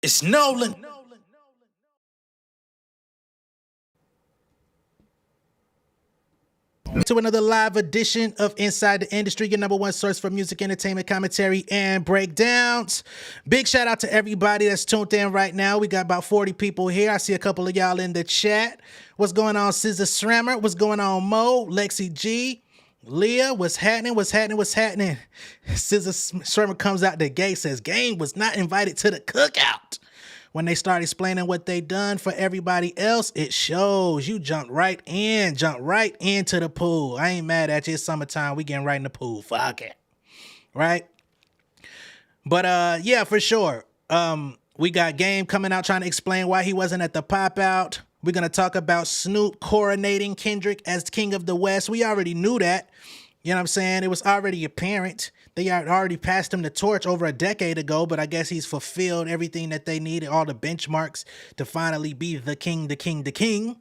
It's Nolan. To another live edition of Inside the Industry, your number one source for music, entertainment, commentary, and breakdowns. Big shout out to everybody that's tuned in right now. We got about 40 people here. I see a couple of y'all in the chat. What's going on, Scissor Srammer? What's going on, Mo? Lexi G? Leah, what's happening? What's happening? What's happening? Scissor Srammer comes out the gate, says, Game was not invited to the cookout. When they start explaining what they done for everybody else, it shows. You jumped right into the pool. I ain't mad at you. It's summertime. We getting right in the pool. Fuck it. Right? But yeah, for sure. We got Game coming out trying to explain why he wasn't at the pop-out. We're going to talk about Snoop coronating Kendrick as King of the West. We already knew that. You know what I'm saying? It was already apparent. They already passed him the torch over a decade ago, but I guess he's fulfilled everything that they needed, all the benchmarks to finally be the king.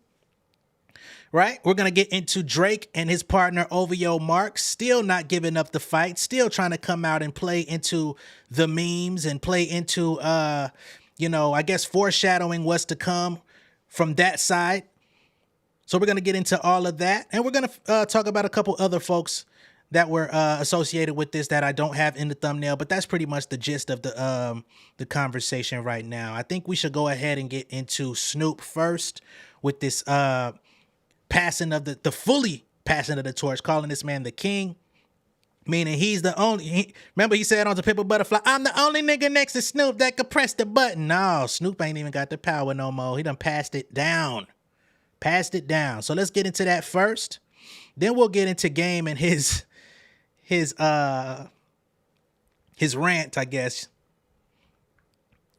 Right? We're going to get into Drake and his partner OVO Marx, still not giving up the fight, still trying to come out and play into the memes and play into, I guess foreshadowing what's to come from that side. So we're going to get into all of that. And we're going to talk about a couple other folks that were associated with this that I don't have in the thumbnail, but that's pretty much the gist of the conversation right now. I think we should go ahead and get into Snoop first with this passing of the fully passing of the torch, calling this man the king, meaning he's the only. Remember he said on the Pimp a Butterfly, I'm the only nigga next to Snoop that could press the button. No, Snoop ain't even got the power no more. He done passed it down. So let's get into that first. Then we'll get into Game and his rant, I guess,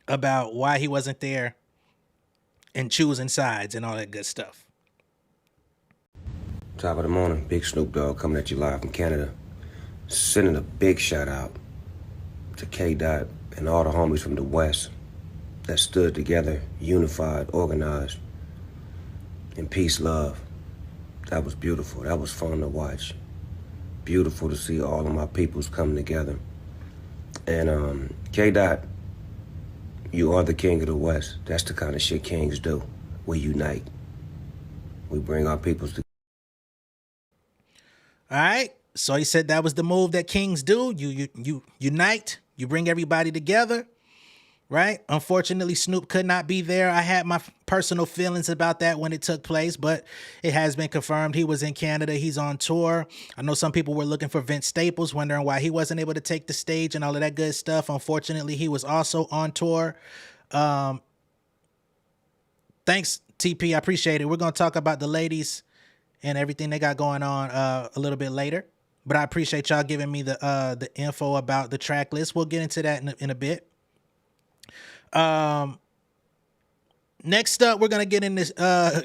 about why he wasn't there and choosing sides and all that good stuff. Top of the morning, Big Snoop Dogg coming at you live from Canada. Sending a big shout out to K-Dot and all the homies from the West that stood together, unified, organized, in peace, love. That was beautiful. That was fun to watch. Beautiful to see all of my peoples coming together. And K-Dot, you are the king of the West. That's the kind of shit kings do. We unite. We bring our peoples together. All right. So he said that was the move that kings do. You unite. You bring everybody together. Right? Unfortunately, Snoop could not be there. I had my personal feelings about that when it took place, but it has been confirmed. He was in Canada. He's on tour. I know some people were looking for Vince Staples, wondering why he wasn't able to take the stage and all of that good stuff. Unfortunately, he was also on tour. Thanks, TP. I appreciate it. We're going to talk about the ladies and everything they got going on a little bit later, but I appreciate y'all giving me the info about the track list. We'll get into that in a bit. Next up, we're gonna get in this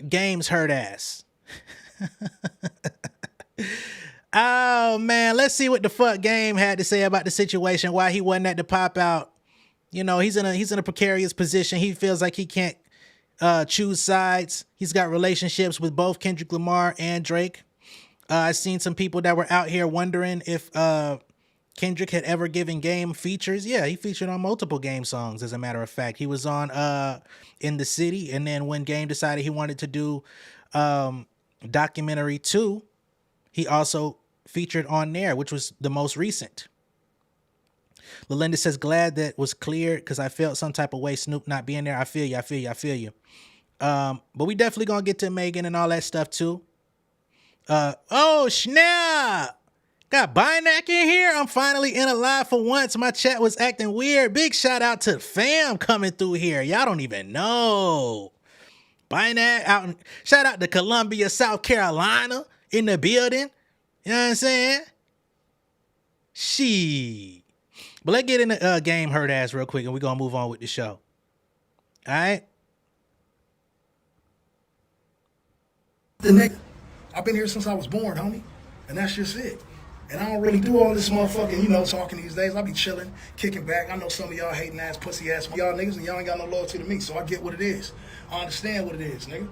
Game's hurt ass. Oh man, let's see what the fuck Game had to say about the situation, why he wasn't at the pop out. You know, he's in a precarious position. He feels like he can't choose sides. He's got relationships with both Kendrick Lamar and Drake. I've seen some people that were out here wondering if Kendrick had ever given Game features. Yeah, he featured on multiple Game songs, as a matter of fact. He was on In the City, and then when Game decided he wanted to do Documentary 2, he also featured on there, which was the most recent. Lalinda says, glad that was cleared because I felt some type of way Snoop not being there. I feel you. But we definitely gonna get to Megan and all that stuff too. Oh, snap! Got Binac in here. I'm finally in a live for once. My chat was acting weird. Big shout out to fam coming through here. Y'all don't even know. Binac out. Shout out to Columbia, South Carolina in the building. You know what I'm saying? But let's get in the Game hurt ass real quick and we're going to move on with the show. All right? The nigga, I've been here since I was born, homie. And that's just it. And I don't really do all this motherfucking, talking these days. I be chilling, kicking back. I know some of y'all hating ass, pussy ass y'all niggas, and y'all ain't got no loyalty to me, so I get what it is. I understand what it is, nigga.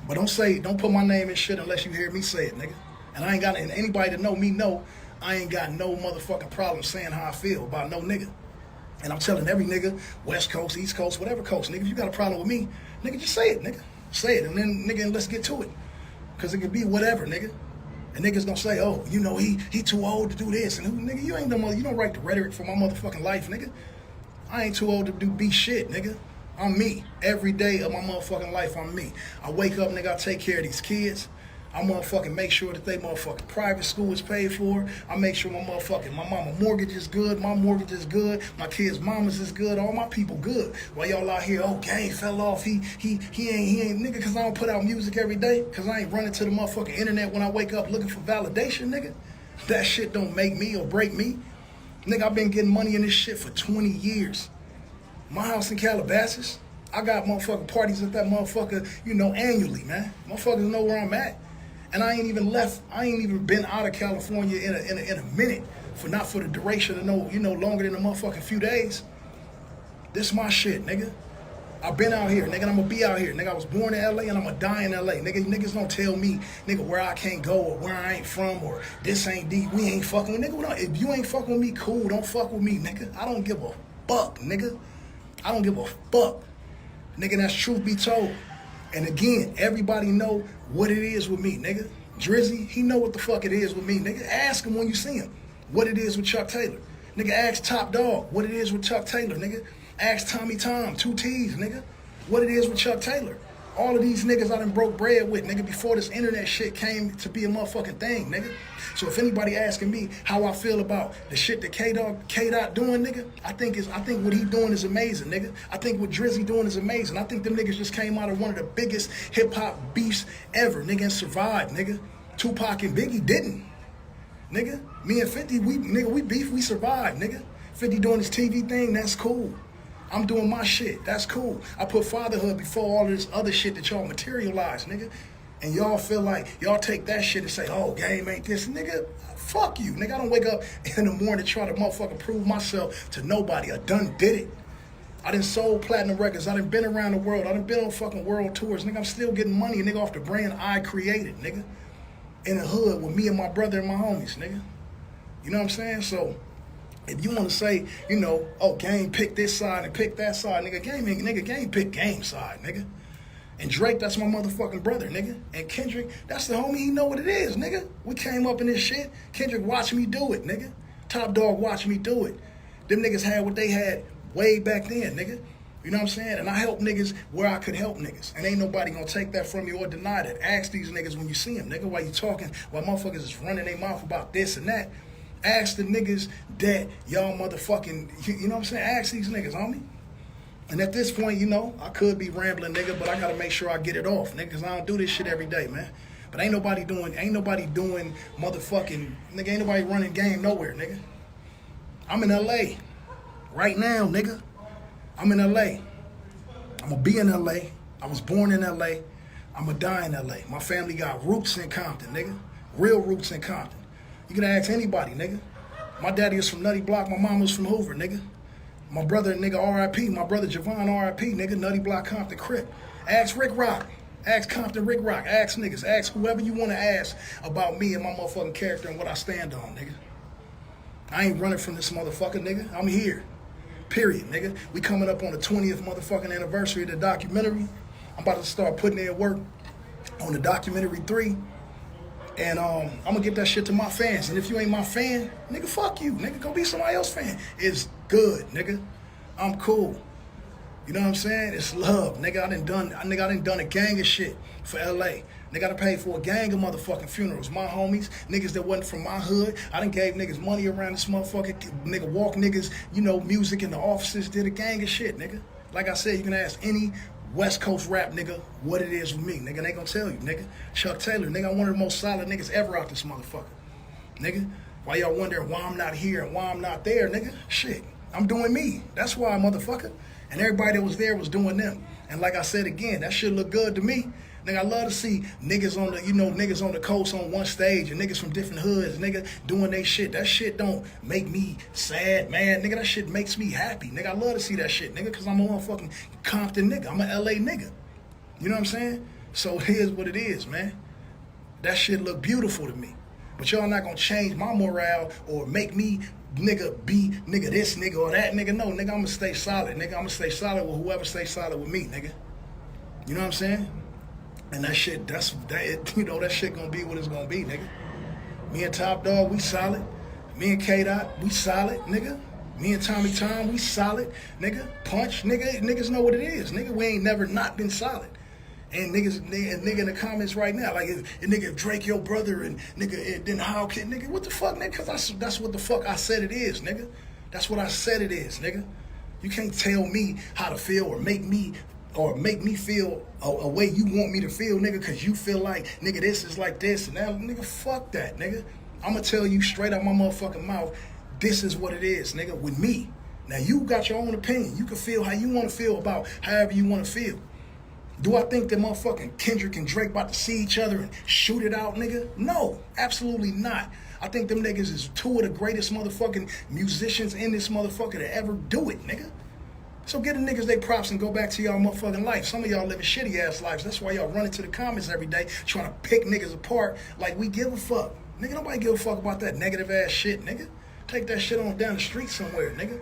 But don't put my name in shit unless you hear me say it, nigga. And I ain't got, and anybody that know me know, I ain't got no motherfucking problem saying how I feel about no nigga. And I'm telling every nigga, West Coast, East Coast, whatever coast, nigga, if you got a problem with me, nigga, just say it, nigga. Say it, and then, nigga, let's get to it. Because it could be whatever, nigga. And niggas gonna say, oh, you know, he too old to do this. And nigga, you ain't no mother, you don't write the rhetoric for my motherfucking life, nigga. I ain't too old to be shit, nigga. I'm me. Every day of my motherfucking life, I'm me. I wake up, nigga, I take care of these kids. I motherfucking make sure that they motherfucking private school is paid for. I make sure my mama mortgage is good, my mortgage is good, my kids' mamas is good, all my people good. While y'all out here, oh, Game fell off, he ain't, nigga, cause I don't put out music every day, cause I ain't running to the motherfucking internet when I wake up looking for validation, nigga. That shit don't make me or break me. Nigga, I've been getting money in this shit for 20 years. My house in Calabasas, I got motherfucking parties at that motherfucker, you know, annually, man. Motherfuckers know where I'm at. And I ain't even been out of California in a minute, not for the duration of longer than a motherfucking few days. This my shit, nigga. I've been out here, nigga, and I'm gonna be out here. Nigga, I was born in LA and I'm gonna die in LA. Niggas don't tell me, nigga, where I can't go or where I ain't from or this ain't deep, we ain't fucking with, nigga. If you ain't fucking with me, cool, don't fuck with me, nigga. I don't give a fuck, nigga. I don't give a fuck. Nigga, that's truth be told. And again, everybody know what it is with me, nigga. Drizzy, he know what the fuck it is with me, nigga. Ask him when you see him what it is with Chuck Taylor. Nigga, ask Top Dog what it is with Chuck Taylor, nigga. Ask Tommy Tom, 2 T's, nigga, what it is with Chuck Taylor. All of these niggas I done broke bread with, nigga, before this internet shit came to be a motherfucking thing, nigga. So if anybody asking me how I feel about the shit that K-Dot doing, nigga, I think what he doing is amazing, nigga. I think what Drizzy doing is amazing. I think them niggas just came out of one of the biggest hip-hop beefs ever, nigga, and survived, nigga. Tupac and Biggie didn't, nigga. Me and 50, we beef, we survived, nigga. 50 doing his TV thing, that's cool. I'm doing my shit, that's cool. I put fatherhood before all of this other shit that y'all materialize, nigga. And y'all feel like y'all take that shit and say, oh, Game ain't this. Nigga, fuck you. Nigga, I don't wake up in the morning to try to motherfucking prove myself to nobody. I done did it. I done sold platinum records. I done been around the world. I done been on fucking world tours. Nigga, I'm still getting money, nigga, off the brand I created, nigga. In the hood with me and my brother and my homies, nigga. You know what I'm saying? So, if you want to say, you know, oh, Game pick this side and pick that side, nigga, Game pick Game side, nigga. And Drake, that's my motherfucking brother, nigga. And Kendrick, that's the homie, he know what it is, nigga. We came up in this shit. Kendrick watched me do it, nigga. Top Dog watched me do it. Them niggas had what they had way back then, nigga. You know what I'm saying? And I help niggas where I could help niggas. And ain't nobody gonna take that from you or deny that. Ask these niggas when you see them, nigga, while you talking, while motherfuckers is running their mouth about this and that. Ask the niggas that y'all motherfucking, you know what I'm saying? Ask these niggas, homie. And at this point, you know, I could be rambling, nigga, but I gotta make sure I get it off, nigga, because I don't do this shit every day, man. But ain't nobody doing motherfucking, nigga, ain't nobody running game nowhere, nigga. I'm in LA right now, nigga. I'm in LA. I'm gonna be in LA. I was born in LA. I'm gonna die in LA. My family got roots in Compton, nigga. Real roots in Compton. You can ask anybody, nigga. My daddy is from Nutty Block. My mom was from Hoover, nigga. My brother, nigga, R.I.P. My brother, Javon, R.I.P., nigga, Nutty Block, Compton, Crip. Ask Rick Rock. Ask Compton, Rick Rock. Ask niggas. Ask whoever you want to ask about me and my motherfucking character and what I stand on, nigga. I ain't running from this motherfucker, nigga. I'm here. Period, nigga. We coming up on the 20th motherfucking anniversary of the documentary. I'm about to start putting in work on the documentary 3. And I'm gonna get that shit to my fans. And if you ain't my fan, nigga, fuck you. Nigga, go be somebody else's fan. It's good, nigga. I'm cool. You know what I'm saying? It's love. Nigga, I done done a gang of shit for LA. Nigga, I done paid for a gang of motherfucking funerals. My homies, niggas that wasn't from my hood. I done gave niggas money around this motherfucking, nigga, walk niggas, you know, music in the offices, did a gang of shit, nigga. Like I said, you can ask any West Coast rap nigga what it is with me, nigga. They gonna tell you, nigga. Chuck Taylor, nigga, I'm one of the most solid niggas ever out this motherfucker. Nigga, why y'all wondering why I'm not here and why I'm not there, nigga? Shit, I'm doing me. That's why, motherfucker. And everybody that was there was doing them. And like I said again, that shit look good to me. Nigga, I love to see niggas on the, you know, niggas on the coast on one stage and niggas from different hoods, nigga, doing they shit. That shit don't make me sad, man. Nigga, that shit makes me happy. Nigga, I love to see that shit, nigga, because I'm a motherfucking Compton nigga. I'm a LA nigga. You know what I'm saying? So here's what it is, man. That shit look beautiful to me. But y'all not gonna change my morale or make me nigga this nigga or that nigga. No, nigga, I'ma stay solid. Nigga, I'ma stay solid with whoever stays solid with me, nigga. You know what I'm saying? And that shit, that shit gonna be what it's gonna be, nigga. Me and Top Dog, we solid. Me and K-Dot, we solid, nigga. Me and Tommy Tom, we solid, nigga. Punch, niggas know what it is, nigga. We ain't never not been solid. And nigga in the comments right now, like, if Drake your brother and nigga, then how can, nigga, what the fuck, nigga? Cause that's what the fuck I said it is, nigga. That's what I said it is, nigga. You can't tell me how to feel or make me feel a way you want me to feel, nigga, cause you feel like, nigga, this is like this, and now, nigga, fuck that, nigga. I'ma tell you straight out my motherfucking mouth, this is what it is, nigga, with me. Now, you got your own opinion. You can feel how you want to feel about however you want to feel. Do I think that motherfucking Kendrick and Drake about to see each other and shoot it out, nigga? No, absolutely not. I think them niggas is two of the greatest motherfucking musicians in this motherfucker to ever do it, nigga. So get the niggas they props and go back to y'all motherfucking life. Some of y'all living shitty ass lives. That's why y'all running to the comments every day trying to pick niggas apart like we give a fuck. Nigga, nobody give a fuck about that negative ass shit, nigga. Take that shit on down the street somewhere, nigga.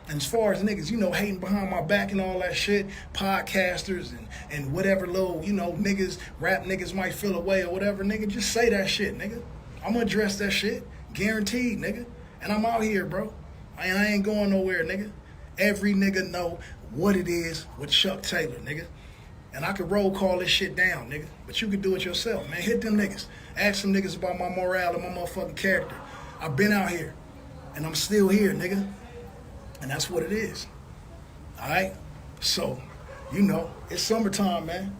And as far as niggas, hating behind my back and all that shit, podcasters and whatever little, niggas, rap niggas might feel away or whatever, nigga, just say that shit, nigga. I'm gonna address that shit, guaranteed, nigga. And I'm out here, bro. I ain't going nowhere, nigga. Every nigga know what it is with Chuck Taylor, nigga. And I could roll call this shit down, nigga. But you could do it yourself, man. Hit them niggas. Ask some niggas about my morale and my motherfucking character. I've been out here. And I'm still here, nigga. And that's what it is. All right? So, it's summertime, man.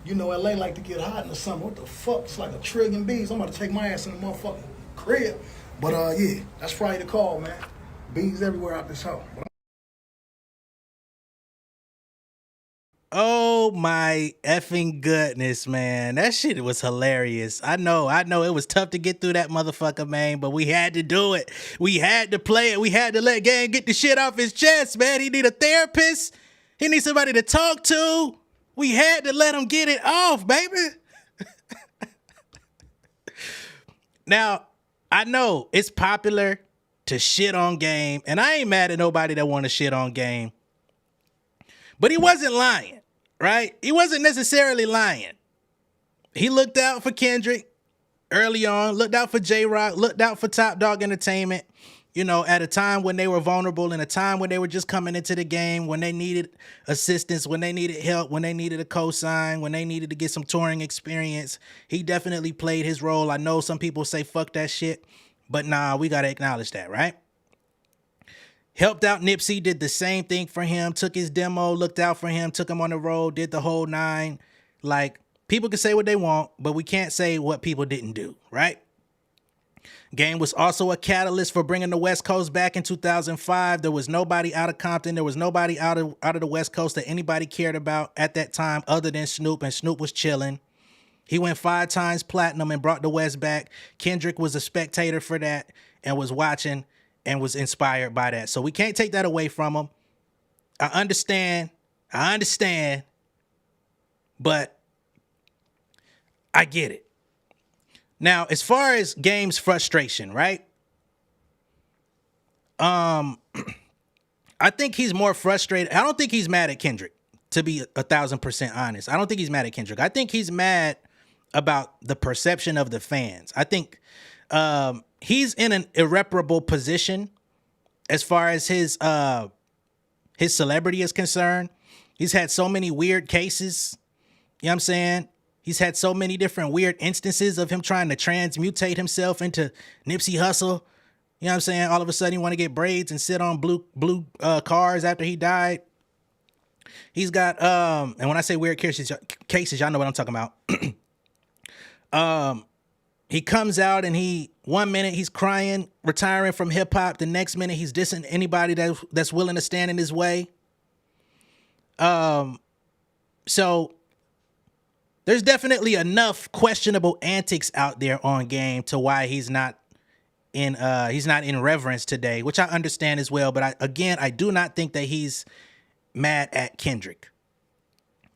LA like to get hot in the summer. What the fuck? It's like a trillion bees. I'm about to take my ass in the motherfucking crib. But, yeah, that's probably the call, man. Bees everywhere out this house. Oh my effing goodness, man. That shit was hilarious. I know it was tough to get through that motherfucker, man, but we had to do it. We had to play it. We had to let Gang get the shit off his chest, man. He need a therapist. He needs somebody to talk to. We had to let him get it off, baby. Now, I know it's popular to shit on Game, and I ain't mad at nobody that want to shit on Game. But he wasn't lying, right? He wasn't necessarily lying. He looked out for Kendrick early on, looked out for J-Rock, looked out for Top Dog Entertainment, at a time when they were vulnerable, in a time when they were just coming into the game, when they needed assistance, when they needed help, when they needed a cosign, when they needed to get some touring experience. He definitely played his role. I know some people say fuck that shit, but nah, we got to acknowledge that, right? Helped out Nipsey, did the same thing for him, took his demo, looked out for him, took him on the road, did the whole nine. Like, people can say what they want, but we can't say what people didn't do, right? Game was also a catalyst for bringing the West Coast back in 2005. There was nobody out of Compton. There was nobody out of the West Coast that anybody cared about at that time other than Snoop, and Snoop was chilling. He went 5 times platinum and brought the West back. Kendrick was a spectator for that and was watching and was inspired by that. So we can't take that away from him. I understand, but I get it. Now, as far as Game's frustration, right? I think he's more frustrated. I don't think he's mad at Kendrick, to be 1,000% honest. I don't think he's mad at Kendrick. I think he's mad about the perception of the fans. I think he's in an irreparable position as far as his celebrity is concerned. He's had so many weird cases. You know what I'm saying? He's had so many different weird instances of him trying to transmutate himself into Nipsey Hussle. You know what I'm saying? All of a sudden, he want to get braids and sit on blue cars after he died. He's got, and when I say weird cases, y'all know what I'm talking about. He comes out and one minute he's crying, retiring from hip hop. The next minute he's dissing anybody that's willing to stand in his way. So there's definitely enough questionable antics out there on Game to why he's not in reverence today, which I understand as well. But I do not think that he's mad at Kendrick.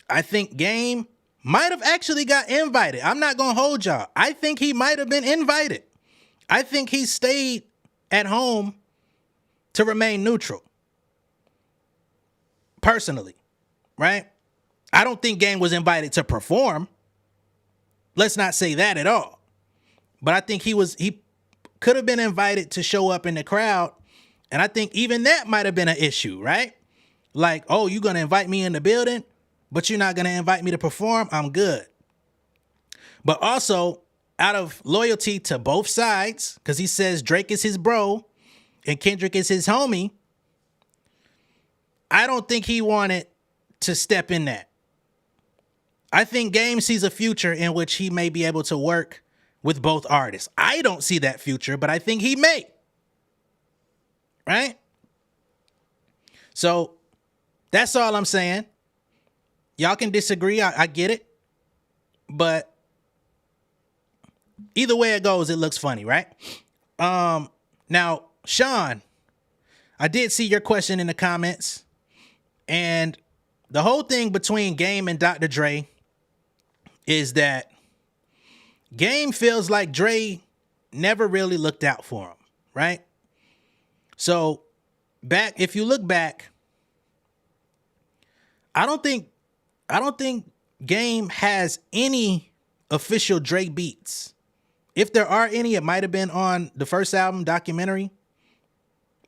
I think Game might have actually got invited. I'm not going to hold y'all. I think he might have been invited. I think he stayed at home to remain neutral. Personally, right? I don't think Game was invited to perform. Let's not say that at all. But I think he could have been invited to show up in the crowd. And I think even that might have been an issue, right? Like, oh, you're going to invite me in the building, but you're not going to invite me to perform? I'm good. But also, out of loyalty to both sides, because he says Drake is his bro and Kendrick is his homie, I don't think he wanted to step in that. I think Game sees a future in which he may be able to work with both artists. I don't see that future, but I think he may. Right? So that's all I'm saying. Y'all can disagree. I get it. But either way it goes, it looks funny, right? Now, Sean, I did see your question in the comments. And the whole thing between Game and Dr. Dre is that Game feels like Dre never really looked out for him, right? So if you look back, I don't think Game has any official Dre beats. If there are any, it might have been on the first album, Documentary.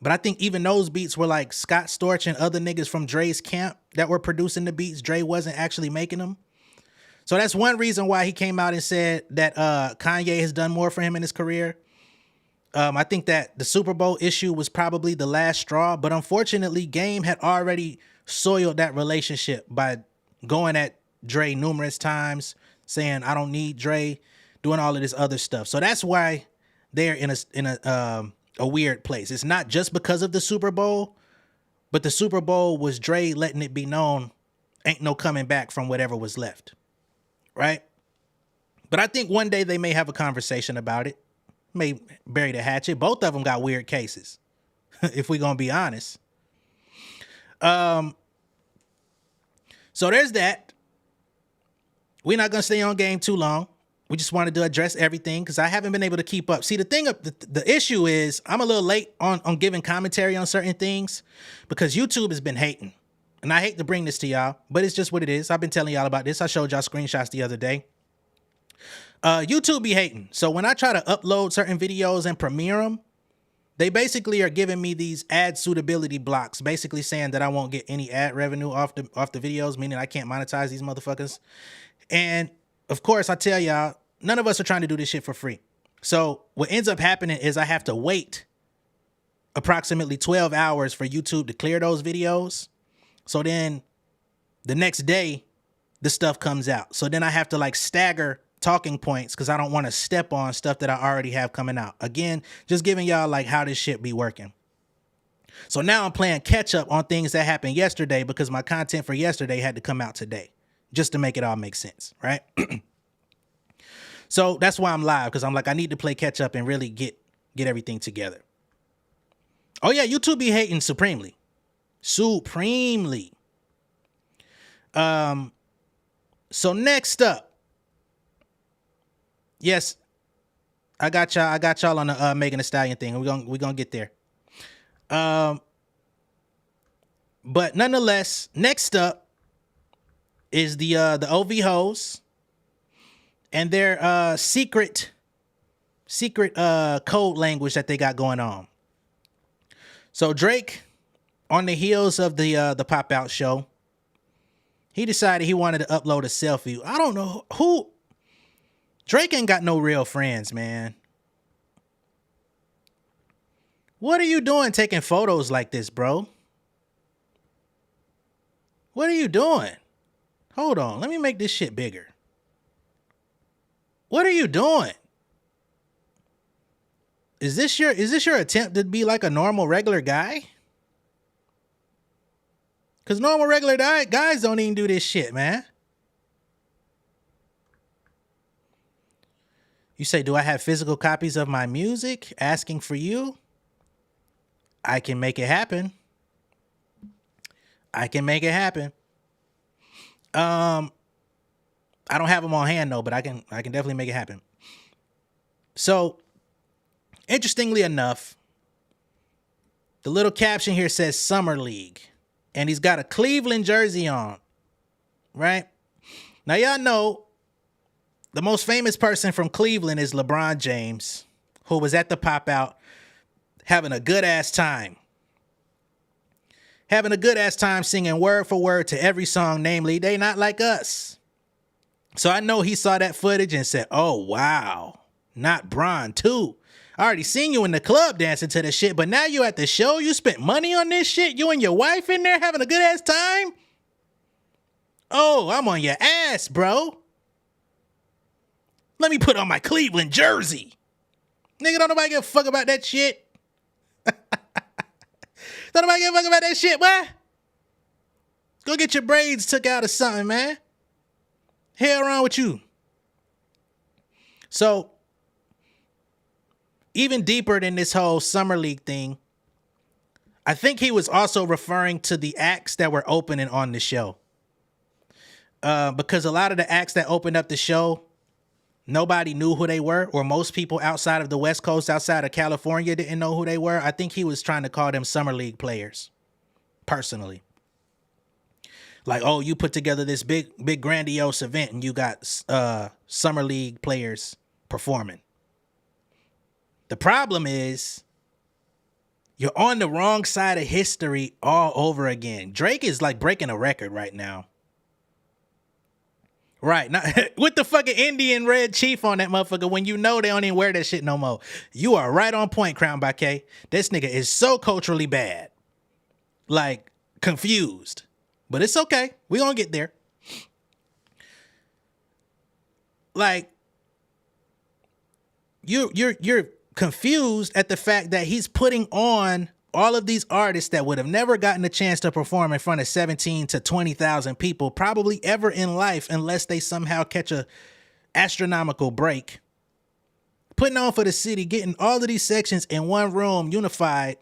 But I think even those beats were like Scott Storch and other niggas from Dre's camp that were producing the beats. Dre wasn't actually making them. So that's one reason why he came out and said that Kanye has done more for him in his career. I think that the Super Bowl issue was probably the last straw, but unfortunately, Game had already soiled that relationship by going at Dre numerous times, saying, I don't need Dre, doing all of this other stuff. So that's why they're in a weird place. It's not just because of the Super Bowl, but the Super Bowl was Dre letting it be known, ain't no coming back from whatever was left. Right? But I think one day they may have a conversation about it. May bury the hatchet. Both of them got weird cases, if we're going to be honest. So there's that. We're not going to stay on Game too long. We just wanted to address everything because I haven't been able to keep up. See, the issue is I'm a little late on giving commentary on certain things because YouTube has been hating. And I hate to bring this to y'all, but it's just what it is. I've been telling y'all about this. I showed y'all screenshots the other day. YouTube be hating. So when I try to upload certain videos and premiere them, they basically are giving me these ad suitability blocks, basically saying that I won't get any ad revenue off the videos, meaning I can't monetize these motherfuckers. And of course, I tell y'all, none of us are trying to do this shit for free. So what ends up happening is I have to wait approximately 12 hours for YouTube to clear those videos. So then the next day, the stuff comes out. So then I have to like stagger talking points because I don't want to step on stuff that I already have coming out. Again, just giving y'all like how this shit be working. So now I'm playing catch up on things that happened yesterday because my content for yesterday had to come out today just to make it all make sense, right? So that's why I'm live, because I'm like, I need to play catch up and really get everything together. Oh yeah, YouTube be hating supremely. Supremely. So next up. Yes, I got y'all on the Megan Thee Stallion thing. We're gonna get there. But nonetheless, next up is the OVOs and their secret code language that they got going on. So Drake, on the heels of the Pop Out show, he decided he wanted to upload a selfie. I don't know who. Drake ain't got no real friends, man. What are you doing taking photos like this, bro? What are you doing? Hold on, let me make this shit bigger. What are you doing? Is this your attempt to be like a normal regular guy? Because normal regular guys don't even do this shit, man. You say, do I have physical copies of my music? Asking for you? I can make it happen. I can make it happen. I don't have them on hand though, but I can definitely make it happen. So, interestingly enough, The little caption here says Summer League. And he's got a Cleveland jersey on. Right? Now, y'all know the most famous person from Cleveland is LeBron James, who was at the pop out having a good ass time. Having a good ass time singing word for word to every song, namely, They Not Like Us. So I know he saw that footage and said, oh, wow, not Bron too. I already seen you in the club dancing to this shit, but now you at the show, you spent money on this shit, you and your wife in there having a good ass time? Oh, I'm on your ass, bro. Let me put on my Cleveland jersey. Nigga, don't nobody give a fuck about that shit. Don't nobody give a fuck about that shit, boy. Go get your braids took out or something, man. Hell wrong with you. So, even deeper than this whole Summer League thing, I think he was also referring to the acts that were opening on the show. Because a lot of the acts that opened up the show, nobody knew who they were, or most people outside of the West Coast, outside of California, didn't know who they were. I think he was trying to call them Summer League players, personally. Like, oh, you put together this big grandiose event and you got Summer League players performing. The problem is you're on the wrong side of history all over again. Drake is like breaking a record right now. Right. Now, with the fucking Indian red chief on that motherfucker when you know they don't even wear that shit no more. You are right on point, Crown by K. This nigga is so culturally bad. Like, confused. But it's okay. We gonna get there. Like, you're confused at the fact that he's putting on all of these artists that would have never gotten a chance to perform in front of 17 to 20,000 people, probably ever in life, unless they somehow catch a astronomical break. Putting on for the city, getting all of these sections in one room, unified,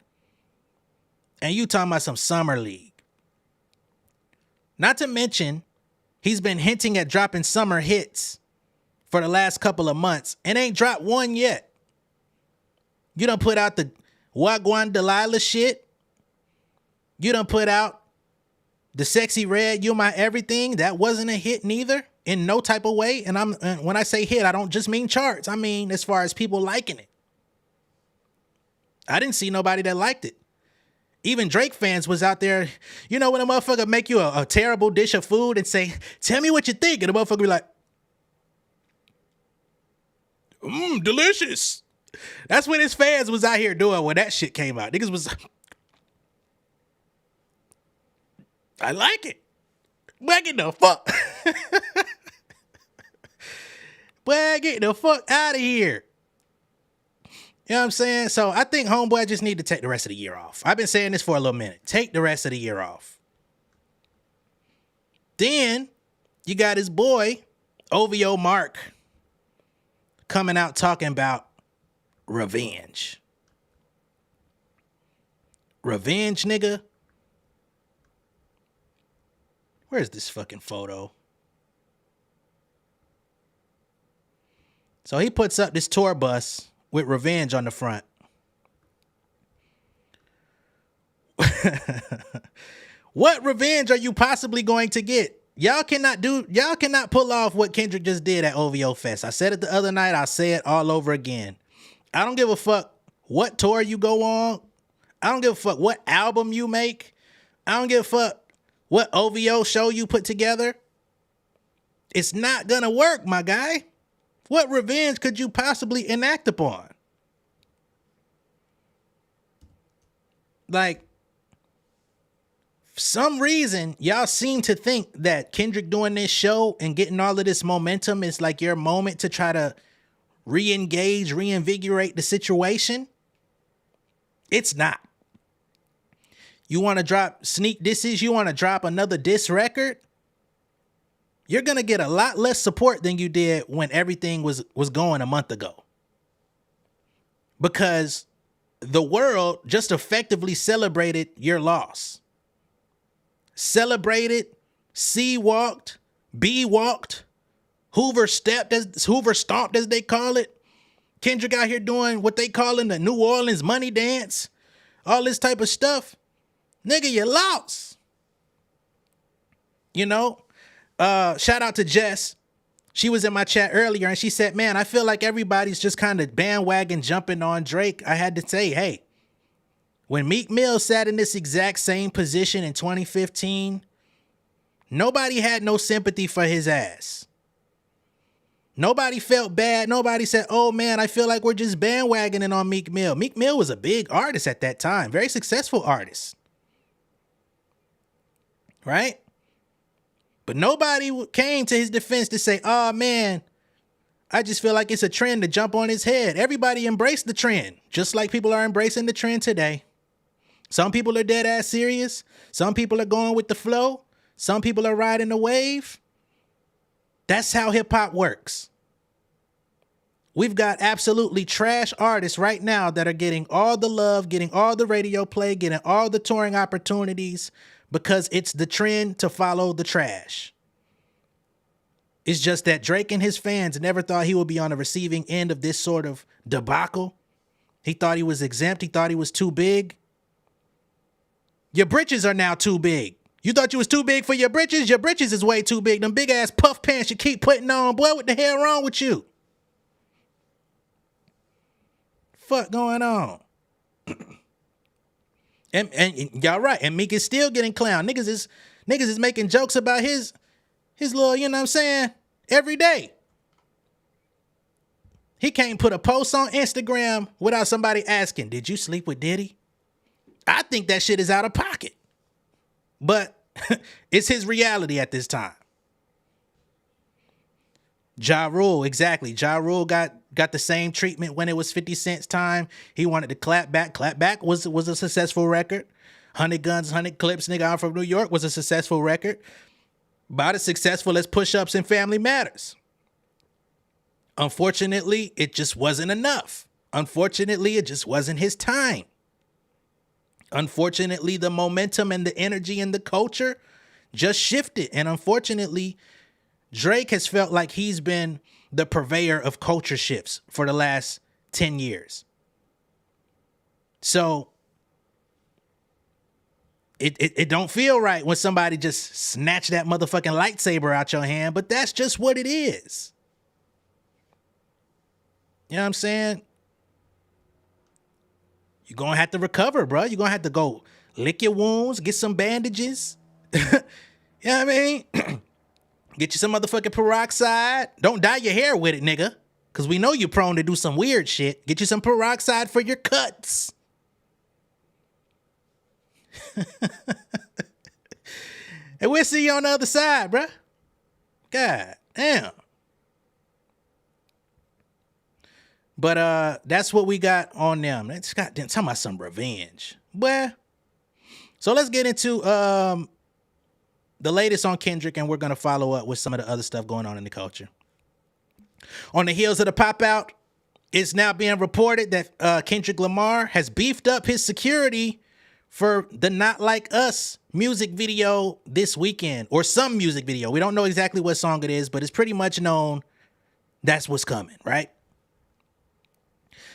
and you talking about some Summer League. Not to mention, he's been hinting at dropping summer hits for the last couple of months and ain't dropped one yet. You done put out the Wagwan Delilah shit. You done put out the Sexy Red, You My Everything. That wasn't a hit neither, in no type of way. And when I say hit, I don't just mean charts. I mean as far as people liking it. I didn't see nobody that liked it. Even Drake fans was out there, you know, when a motherfucker make you a terrible dish of food and say, tell me what you think. And the motherfucker be like, delicious. That's what his fans was out here doing when that shit came out. Niggas was, I like it. Boy, get the fuck. Boy, get the fuck out of here. You know what I'm saying? So I think homeboy just need to take the rest of the year off. I've been saying this for a little minute. Take the rest of the year off. Then you got his boy, OVO Mark, coming out talking about revenge. Revenge, nigga. Where's this fucking photo? So he puts up this tour bus with revenge on the front. What revenge are you possibly going to get? Y'all cannot pull off what Kendrick just did at OVO Fest. I said it the other night. I'll say it all over again. I don't give a fuck what tour you go on. I don't give a fuck what album you make. I don't give a fuck what OVO show you put together. It's not gonna work, my guy. What revenge could you possibly enact upon? Like, for some reason, y'all seem to think that Kendrick doing this show and getting all of this momentum is like your moment to try to re-engage, reinvigorate the situation. It's not. You want to drop sneak disses? You want to drop another diss record? You're going to get a lot less support than you did when everything was going a month ago. Because the world just effectively celebrated your loss. Celebrated, C walked, B walked, Hoover stomped as they call it. Kendrick out here doing what they calling the New Orleans money dance. all this type of stuff. Nigga, you lost. You know? Shout out to Jess. She was in my chat earlier and she said, man, I feel like everybody's just kind of bandwagon jumping on Drake. I had to say, hey, when Meek Mill sat in this exact same position in 2015, nobody had no sympathy for his ass. Nobody felt bad. Nobody said, oh man, I feel like we're just bandwagoning on Meek Mill. Meek Mill was a big artist at that time, very successful artist. Right? But nobody came to his defense to say, oh man, I just feel like it's a trend to jump on his head. Everybody embraced the trend, just like people are embracing the trend today. Some people are dead ass serious. Some people are going with the flow. Some people are riding the wave. That's how hip hop works. We've got absolutely trash artists right now that are getting all the love, getting all the radio play, getting all the touring opportunities because it's the trend to follow the trash. It's just that Drake and his fans never thought he would be on the receiving end of this sort of debacle. He thought he was exempt. He thought he was too big. Your britches are now too big. You thought you was too big for your britches? Your britches is way too big. Them big ass puff pants you keep putting on. Boy, what the hell wrong with you? Fuck going on? and y'all right. And Meek is still getting clowned. Niggas is making jokes about his little, you know what I'm saying, every day. He can't put a post on Instagram without somebody asking, did you sleep with Diddy? I think that shit is out of pocket. But it's his reality at this time. Ja Rule, exactly. Ja Rule got the same treatment when it was 50 Cent's time. He wanted to clap back. Clap back was a successful record. 100 Guns, 100 Clips, nigga, I'm from New York was a successful record. About as successful as Push-Ups and Family Matters. Unfortunately, it just wasn't enough. Unfortunately, it just wasn't his time. Unfortunately, the momentum and the energy and the culture just shifted. And unfortunately, Drake has felt like he's been the purveyor of culture shifts for the last 10 years. So it don't feel right when somebody just snatch that motherfucking lightsaber out your hand, but that's just what it is. You know what I'm saying? You're going to have to recover, bro. You're going to have to go lick your wounds, get some bandages. You know what I mean? Get you some motherfucking peroxide. Don't dye your hair with it, nigga. Because we know you're prone to do some weird shit. Get you some peroxide for your cuts. And we'll see you on the other side, bruh. God damn. But that's what we got on them. It's got them talking about some revenge. Well, so let's get into the latest on Kendrick, and we're gonna follow up with some of the other stuff going on in the culture. On the heels of the pop out, it's now being reported that Kendrick Lamar has beefed up his security for the Not Like Us music video this weekend, or some music video. We don't know exactly what song it is, but it's pretty much known that's what's coming, right?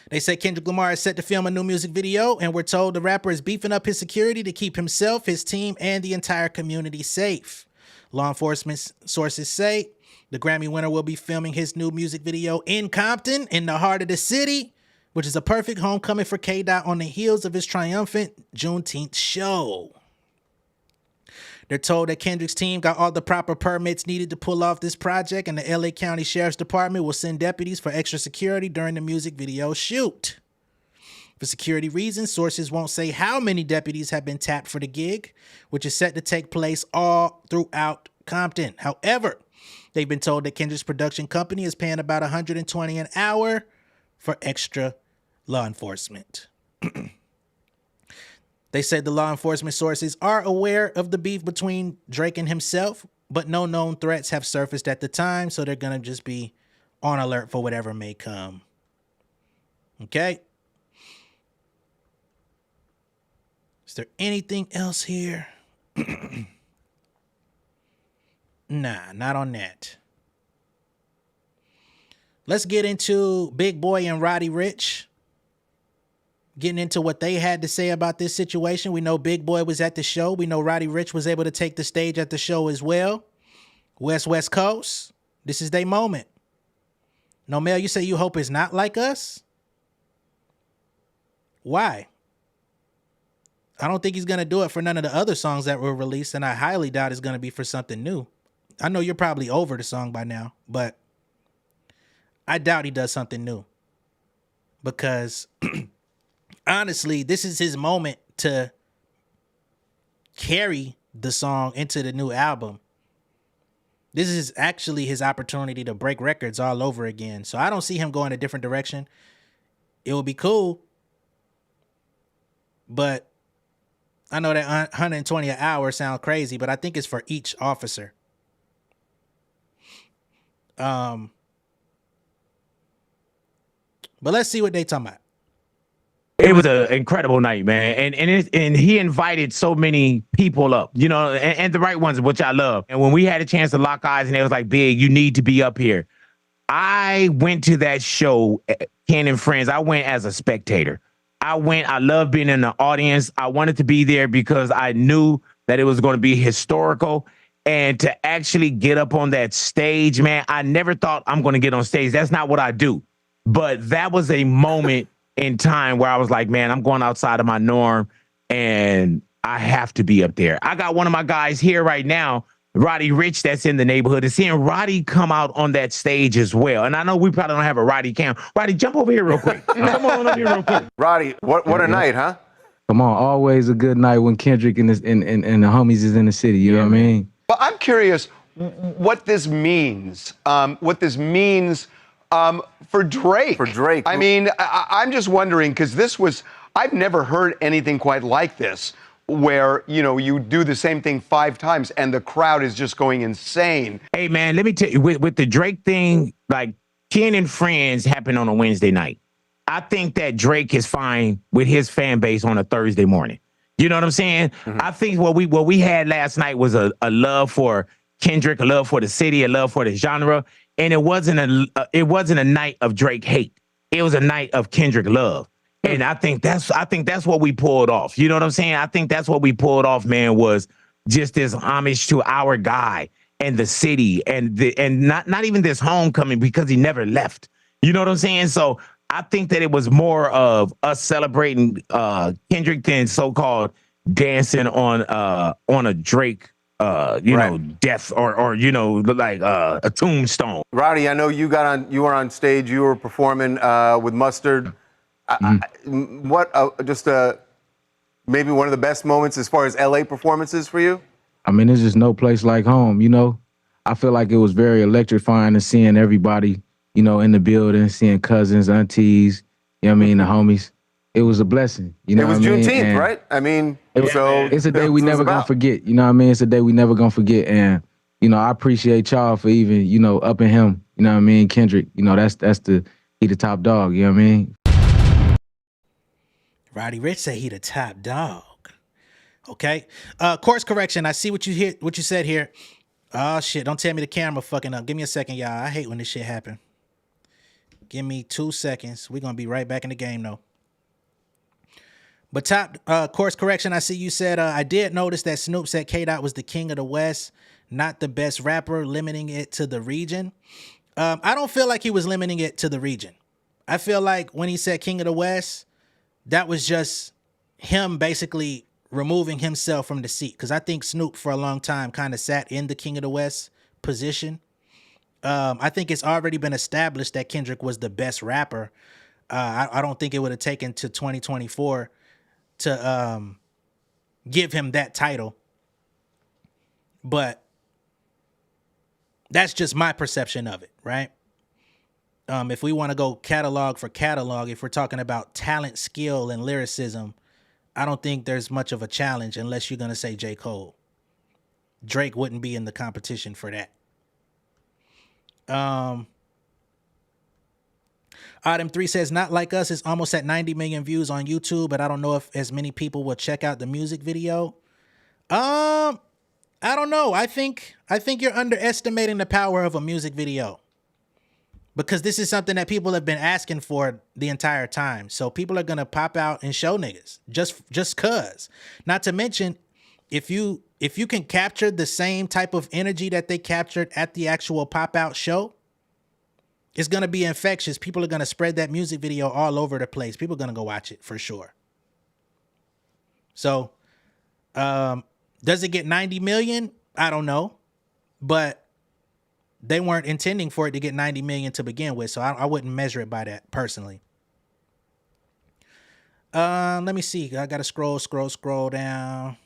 They say Kendrick Lamar is set to film a new music video, and we're told the rapper is beefing up his security to keep himself, his team, and the entire community safe. Law enforcement sources say the Grammy winner will be filming his new music video in Compton, in the heart of the city, which is a perfect homecoming for K-Dot on the heels of his triumphant Juneteenth show. They're told that Kendrick's team got all the proper permits needed to pull off this project, and the LA County Sheriff's Department will send deputies for extra security during the music video shoot. For security reasons, sources won't say how many deputies have been tapped for the gig, which is set to take place all throughout Compton. However, they've been told that Kendrick's production company is paying about $120 an hour for extra law enforcement. They said the law enforcement sources are aware of the beef between Drake and himself, but no known threats have surfaced at the time, so they're going to just be on alert for whatever may come. Okay? Is there anything else here? Nah, not on that. Let's get into Big Boy and Roddy Ricch. getting into what they had to say about this situation. We know Big Boy was at the show. We know Roddy Ricch was able to take the stage at the show as well. West Coast, this is their moment. No, Mel, you say you hope it's not like us? Why? I don't think he's going to do it for none of the other songs that were released, and I highly doubt it's going to be for something new. I know you're probably over the song by now, but I doubt he does something new. Because honestly, this is his moment to carry the song into the new album. This is actually his opportunity to break records all over again. So I don't see him going a different direction. It would be cool, but I know that 120 an hour sound crazy, but I think it's for each officer. But let's see what they talking about. It was an incredible night, man, and he invited so many people up, you know, and the right ones, which I love. And when we had a chance to lock eyes, and it was like, Big, you need to be up here. I went to that show, Ken and Friends. I went as a spectator. I love being in the audience. I wanted to be there because I knew that it was going to be historical. And to actually get up on that stage, man, I never thought I'm going to get on stage. That's not what I do. But that was a moment in time where I was like, man, I'm going outside of my norm and I have to be up there. I got one of my guys here right now, Roddy Ricch, that's in the neighborhood, and seeing Roddy come out on that stage as well. And I know we probably don't have a Roddy cam. Roddy, jump over here real quick. Come on over here real quick. Roddy, what a night, huh? Come on, always a good night when Kendrick and the homies is in the city. You know what I mean? But I'm curious what this means. For Drake. For Drake. I mean, I'm just wondering, because I've never heard anything quite like this, where, you know, you do the same thing 5 times and the crowd is just going insane. Hey, man, let me tell you, with the Drake thing, like, Ken and Friends happened on a Wednesday night. I think that Drake is fine with his fan base on a Thursday morning. You know what I'm saying? Mm-hmm. I think what we had last night was a love for Kendrick, a love for the city, a love for the genre. And it wasn't a night of Drake hate. It was a night of Kendrick love. And I think that's what we pulled off. You know what I'm saying? I think that's what we pulled off, man, was just this homage to our guy and the city and not even this homecoming, because he never left. You know what I'm saying? So I think that it was more of us celebrating Kendrick than so-called dancing on a Drake you know, death or you know, like a tombstone. Roddy, I know you were on stage, you were performing with Mustard. Maybe one of the best moments as far as LA performances for you? I mean, there's just no place like home, you know? I feel like it was very electrifying to seeing everybody, you know, in the building, seeing cousins, aunties, you know what I mean, the homies. It was a blessing, you know. It was Juneteenth, right? I mean, it's a day we never gonna forget, you know what I mean? It's a day we never gonna forget, and you know, I appreciate y'all for even, you know, upping him, you know what I mean, Kendrick. You know, he the top dog, you know what I mean? Roddy Ricch said he the top dog. Okay. Course correction. I see what you said here. Oh shit, don't tell me the camera fucking up. Give me a second, y'all. I hate when this shit happen. Give me 2 seconds. We're gonna be right back in the game though. But course correction, I see you said, I did notice that Snoop said K-Dot was the king of the West, not the best rapper, limiting it to the region. I don't feel like he was limiting it to the region. I feel like when he said king of the West, that was just him basically removing himself from the seat. Because I think Snoop for a long time kind of sat in the king of the West position. I think it's already been established that Kendrick was the best rapper. I don't think it would have taken to 2024 to give him that title. But that's just my perception of it, right? If we want to go catalog for catalog, if we're talking about talent, skill, and lyricism, I don't think there's much of a challenge unless you're going to say J. Cole. Drake wouldn't be in the competition for that. Item 3 says, Not Like Us is almost at 90 million views on YouTube, but I don't know if as many people will check out the music video. I don't know. I think you're underestimating the power of a music video. because this is something that people have been asking for the entire time. So people are gonna pop out and show niggas just cause. Not to mention, if you can capture the same type of energy that they captured at the actual pop out show, it's gonna be infectious. People are gonna spread that music video all over the place. People are gonna go watch it for sure. So, does it get 90 million? I don't know, but they weren't intending for it to get 90 million to begin with, so I wouldn't measure it by that personally. Let me see. I gotta scroll down.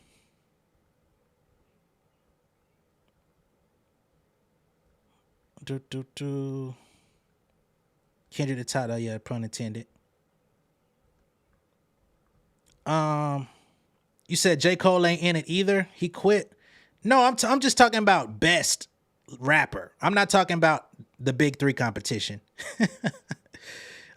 Kendrick the title, yeah, pun intended. You said J. Cole ain't in it either. He quit. No, I'm just talking about best rapper. I'm not talking about the big three competition.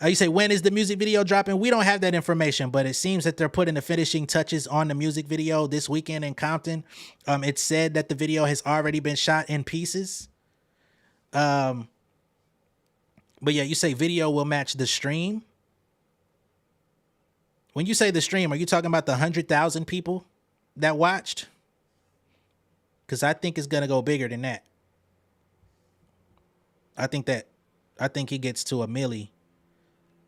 You say, when is the music video dropping? We don't have that information, but it seems that they're putting the finishing touches on the music video this weekend in Compton. It's said that the video has already been shot in pieces. But yeah, you say video will match the stream. When you say the stream, are you talking about the 100,000 people that watched? Because I think it's gonna go bigger than that. I think he gets to a milli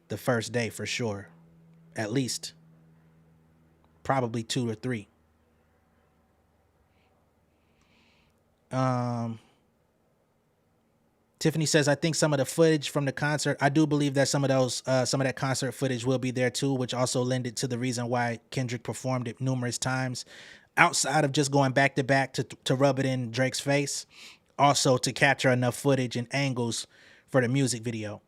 the first day for sure. At least. Probably 2 or 3. Tiffany says, I think some of the footage from the concert, I do believe that some of that concert footage will be there too, which also lended to the reason why Kendrick performed it numerous times outside of just going back to back to rub it in Drake's face, also to capture enough footage and angles for the music video.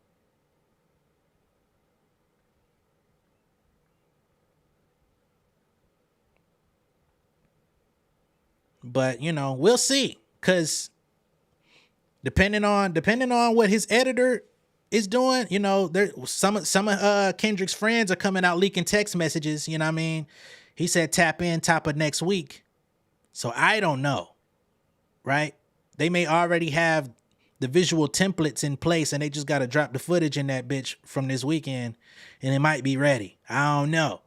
But, you know, we'll see, because depending on what his editor is doing, you know, there some of Kendrick's friends are coming out leaking text messages, you know what I mean? He said tap in top of next week. So I don't know, right? They may already have the visual templates in place and they just got to drop the footage in that bitch from this weekend and it might be ready. I don't know.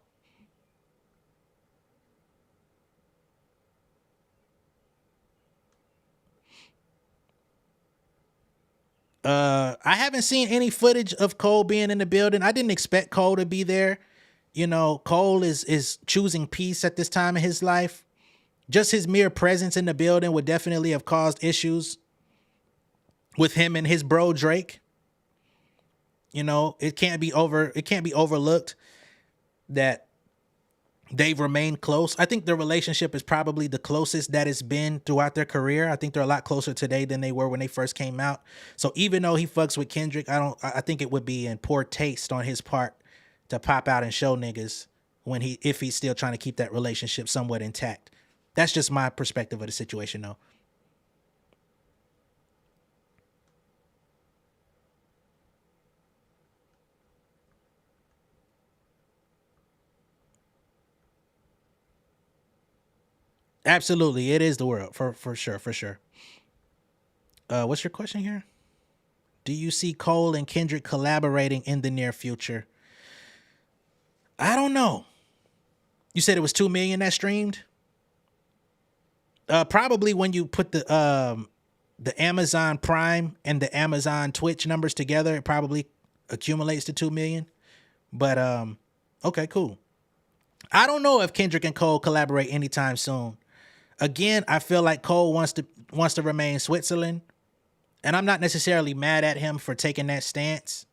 I haven't seen any footage of Cole being in the building. I didn't expect Cole to be there. You know, Cole is choosing peace at this time in his life. Just his mere presence in the building would definitely have caused issues with him and his bro Drake. You know, it can't be overlooked that they've remained close. I think their relationship is probably the closest that it's been throughout their career. I think they're a lot closer today than they were when they first came out. So even though he fucks with Kendrick, I think it would be in poor taste on his part to pop out and show niggas if he's still trying to keep that relationship somewhat intact. That's just my perspective of the situation though. Absolutely, it is the world for sure. What's your question here? Do you see Cole and Kendrick collaborating in the near future? I don't know. You said it was 2 million that streamed. Probably when you put the Amazon Prime and the Amazon Twitch numbers together, it probably accumulates to 2 million. But okay, cool. I don't know if Kendrick and Cole collaborate anytime soon. Again, I feel like Cole wants to remain Switzerland, and I'm not necessarily mad at him for taking that stance.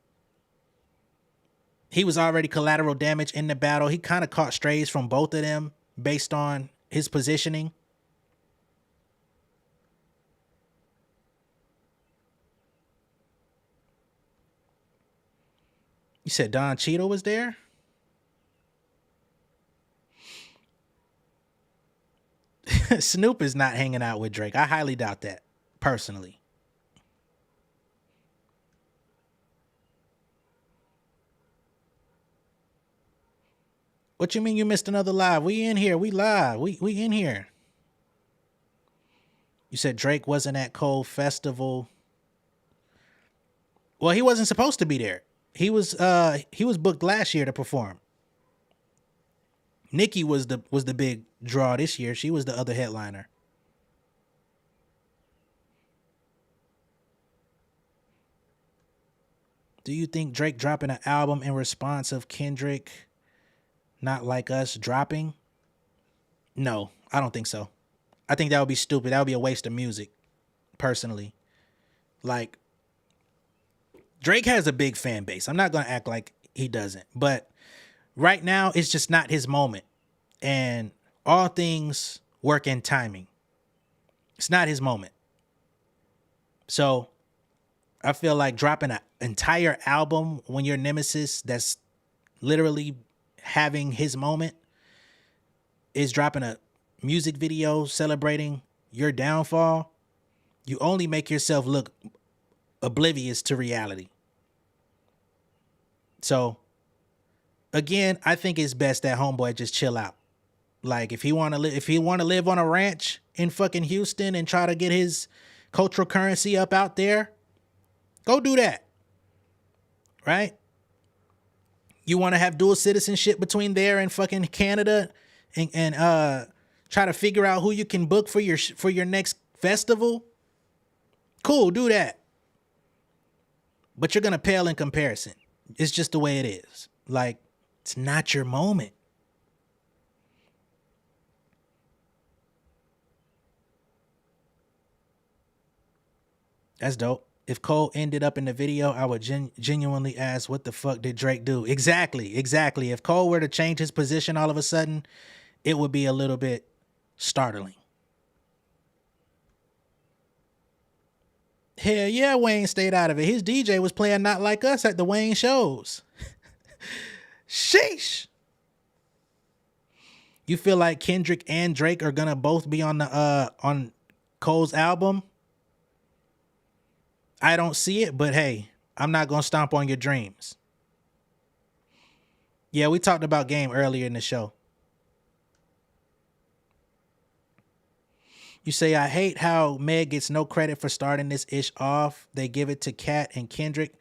He was already collateral damage in the battle. He kind of caught strays from both of them based on his positioning. You said Don Cheadle was there? Snoop is not hanging out with Drake. I highly doubt that, personally. What you mean you missed another live? We in here. We live. We in here. You said Drake wasn't at Cole Festival. Well, he wasn't supposed to be there. He was booked last year to perform. Nicki was the big draw this year. She was the other headliner. Do you think Drake dropping an album in response of Kendrick Not Like Us dropping? No, I don't think so. I think that would be stupid. That would be a waste of music, personally. Like, Drake has a big fan base. I'm not going to act like he doesn't. But right now, it's just not his moment. And all things work in timing. It's not his moment. So I feel like dropping an entire album when your nemesis that's literally having his moment is dropping a music video celebrating your downfall, you only make yourself look oblivious to reality. So again, I think it's best that homeboy just chill out. Like if he want to live on a ranch in fucking Houston and try to get his cultural currency up out there, go do that. Right? You want to have dual citizenship between there and fucking Canada and try to figure out who you can book for your next festival? Cool, do that. But you're going to pale in comparison. It's just the way it is. Like, it's not your moment. That's dope. If Cole ended up in the video, I would genuinely ask, what the fuck did Drake do? Exactly. If Cole were to change his position all of a sudden, it would be a little bit startling. Hell yeah, Wayne stayed out of it. His DJ was playing Not Like Us at the Wayne shows. Sheesh. You feel like Kendrick and Drake are gonna both be on the on Cole's album? I don't see it, but hey, I'm not gonna stomp on your dreams. Yeah, we talked about Game earlier in the show. You say, I hate how Meg gets no credit for starting this ish off. They give it to Kat and Kendrick.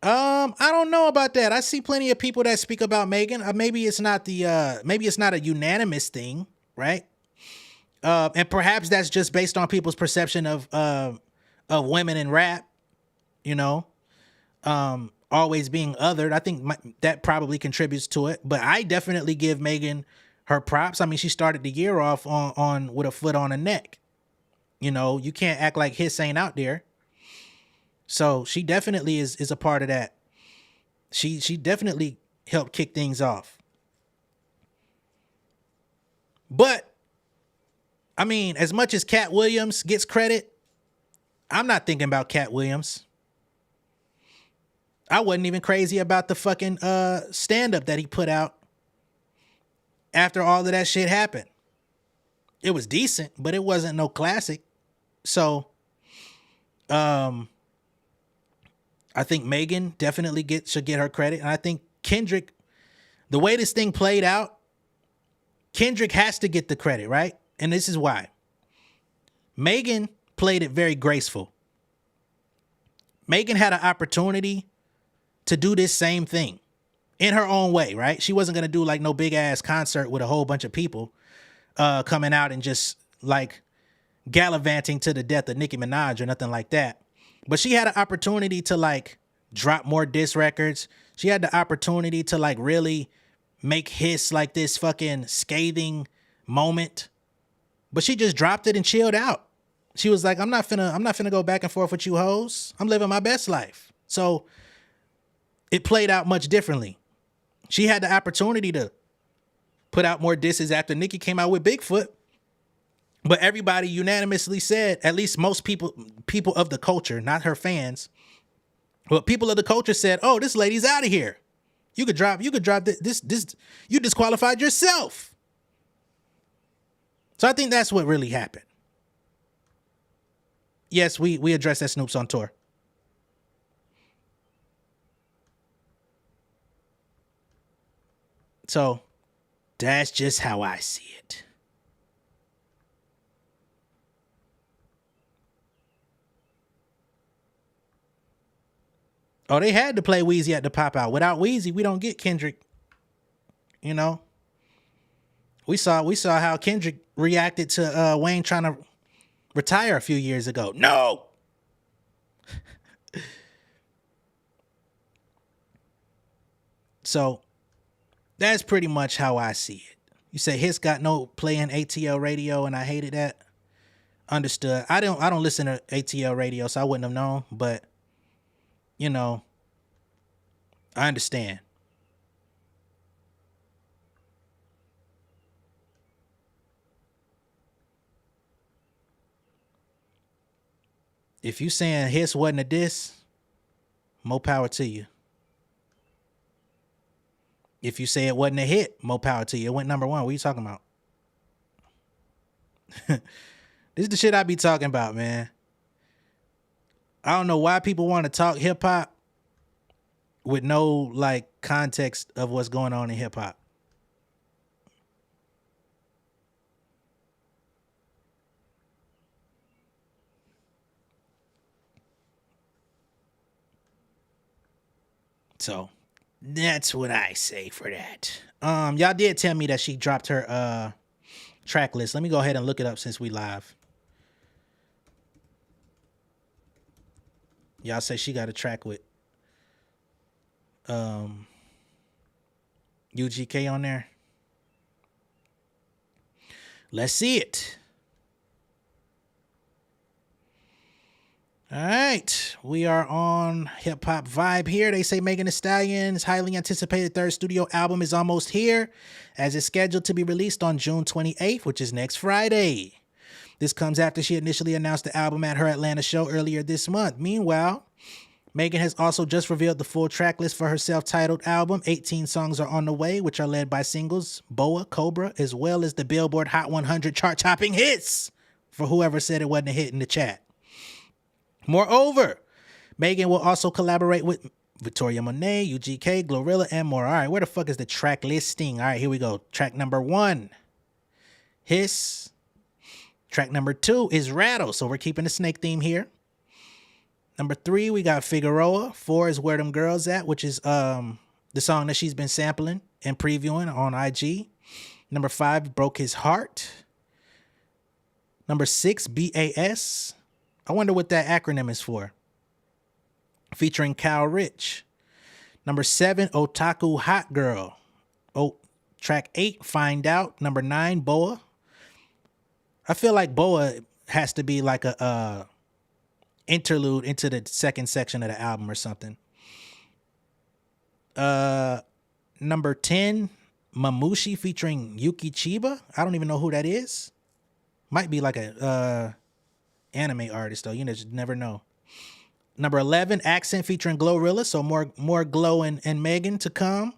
I don't know about that. I see plenty of people that speak about Megan. Maybe it's not a unanimous thing, right? And perhaps that's just based on people's perception of women in rap, you know, always being othered. I think that probably contributes to it. But I definitely give Megan her props. I mean, she started the year off on with a foot on her neck. You know, you can't act like Hiss ain't out there. So she definitely is a part of that. She definitely helped kick things off. But I mean, as much as Cat Williams gets credit, I'm not thinking about Cat Williams. I wasn't even crazy about the fucking stand-up that he put out after all of that shit happened. It was decent, but it wasn't no classic. So, I think Megan definitely should get her credit. And I think Kendrick, the way this thing played out, Kendrick has to get the credit, right? And this is why. Megan played it very graceful. Megan had an opportunity to do this same thing in her own way, right? She wasn't going to do like no big ass concert with a whole bunch of people coming out and just like gallivanting to the death of Nicki Minaj or nothing like that. But she had an opportunity to like drop more diss records. She had the opportunity to like really make Hiss like this fucking scathing moment. But she just dropped it and chilled out. She was like, I'm not finna go back and forth with you hoes. I'm living my best life. So it played out much differently. She had the opportunity to put out more disses after Nicki came out with Bigfoot. But everybody unanimously said, at least most people of the culture, not her fans, but people of the culture said, oh, this lady's out of here. You could drop this, you disqualified yourself. So I think that's what really happened. Yes, we addressed that Snoop's on tour. So that's just how I see it. Oh, they had to play Weezy at the pop out. Without Weezy, we don't get Kendrick. You know, we saw how Kendrick reacted to Wayne trying to retire a few years ago. No. So that's pretty much how I see it. You say Hits got no play in ATL radio, and I hated that. Understood. I don't listen to ATL radio, so I wouldn't have known. But you know, I understand. If you saying Hits wasn't a diss, more power to you. If you say it wasn't a hit, more power to you. It went number 1. What are you talking about? This is the shit I be talking about, man. I don't know why people want to talk hip hop with no like context of what's going on in hip hop. So that's what I say for that. Y'all did tell me that she dropped her track list. Let me go ahead and look it up since we live. Y'all say she got a track with UGK on there. Let's see it. All right, we are on Hip Hop Vibe here. They say Megan Thee Stallion's highly anticipated third studio album is almost here, as it's scheduled to be released on June 28th, which is next Friday. This comes after she initially announced the album at her Atlanta show earlier this month. Meanwhile, Megan has also just revealed the full track list for her self-titled album. 18 songs are on the way, which are led by singles Boa, Cobra, as well as the Billboard Hot 100 chart-topping hits, for whoever said it wasn't a hit in the chat. Moreover, Megan will also collaborate with Victoria Monet, UGK, Glorilla, and more. All right, where the fuck is the track listing? All right, here we go. Track number 1, Hiss. Track number 2 is Rattle, so we're keeping the snake theme here. Number 3, we got Figueroa. 4 is Where Them Girls At, which is the song that she's been sampling and previewing on IG. Number 5, Broke His Heart. Number 6, BAS. I wonder what that acronym is for. Featuring Kyle Rich. Number 7, Otaku Hot Girl. Oh, track 8, Find Out. Number 9, Boa. I feel like Boa has to be like a interlude into the second section of the album or something. Number 10, Mamushi featuring Yuki Chiba. I don't even know who that is. Might be like a anime artist though. You just never know. Number 11, Accent featuring Glorilla. So more Glow and Megan to come.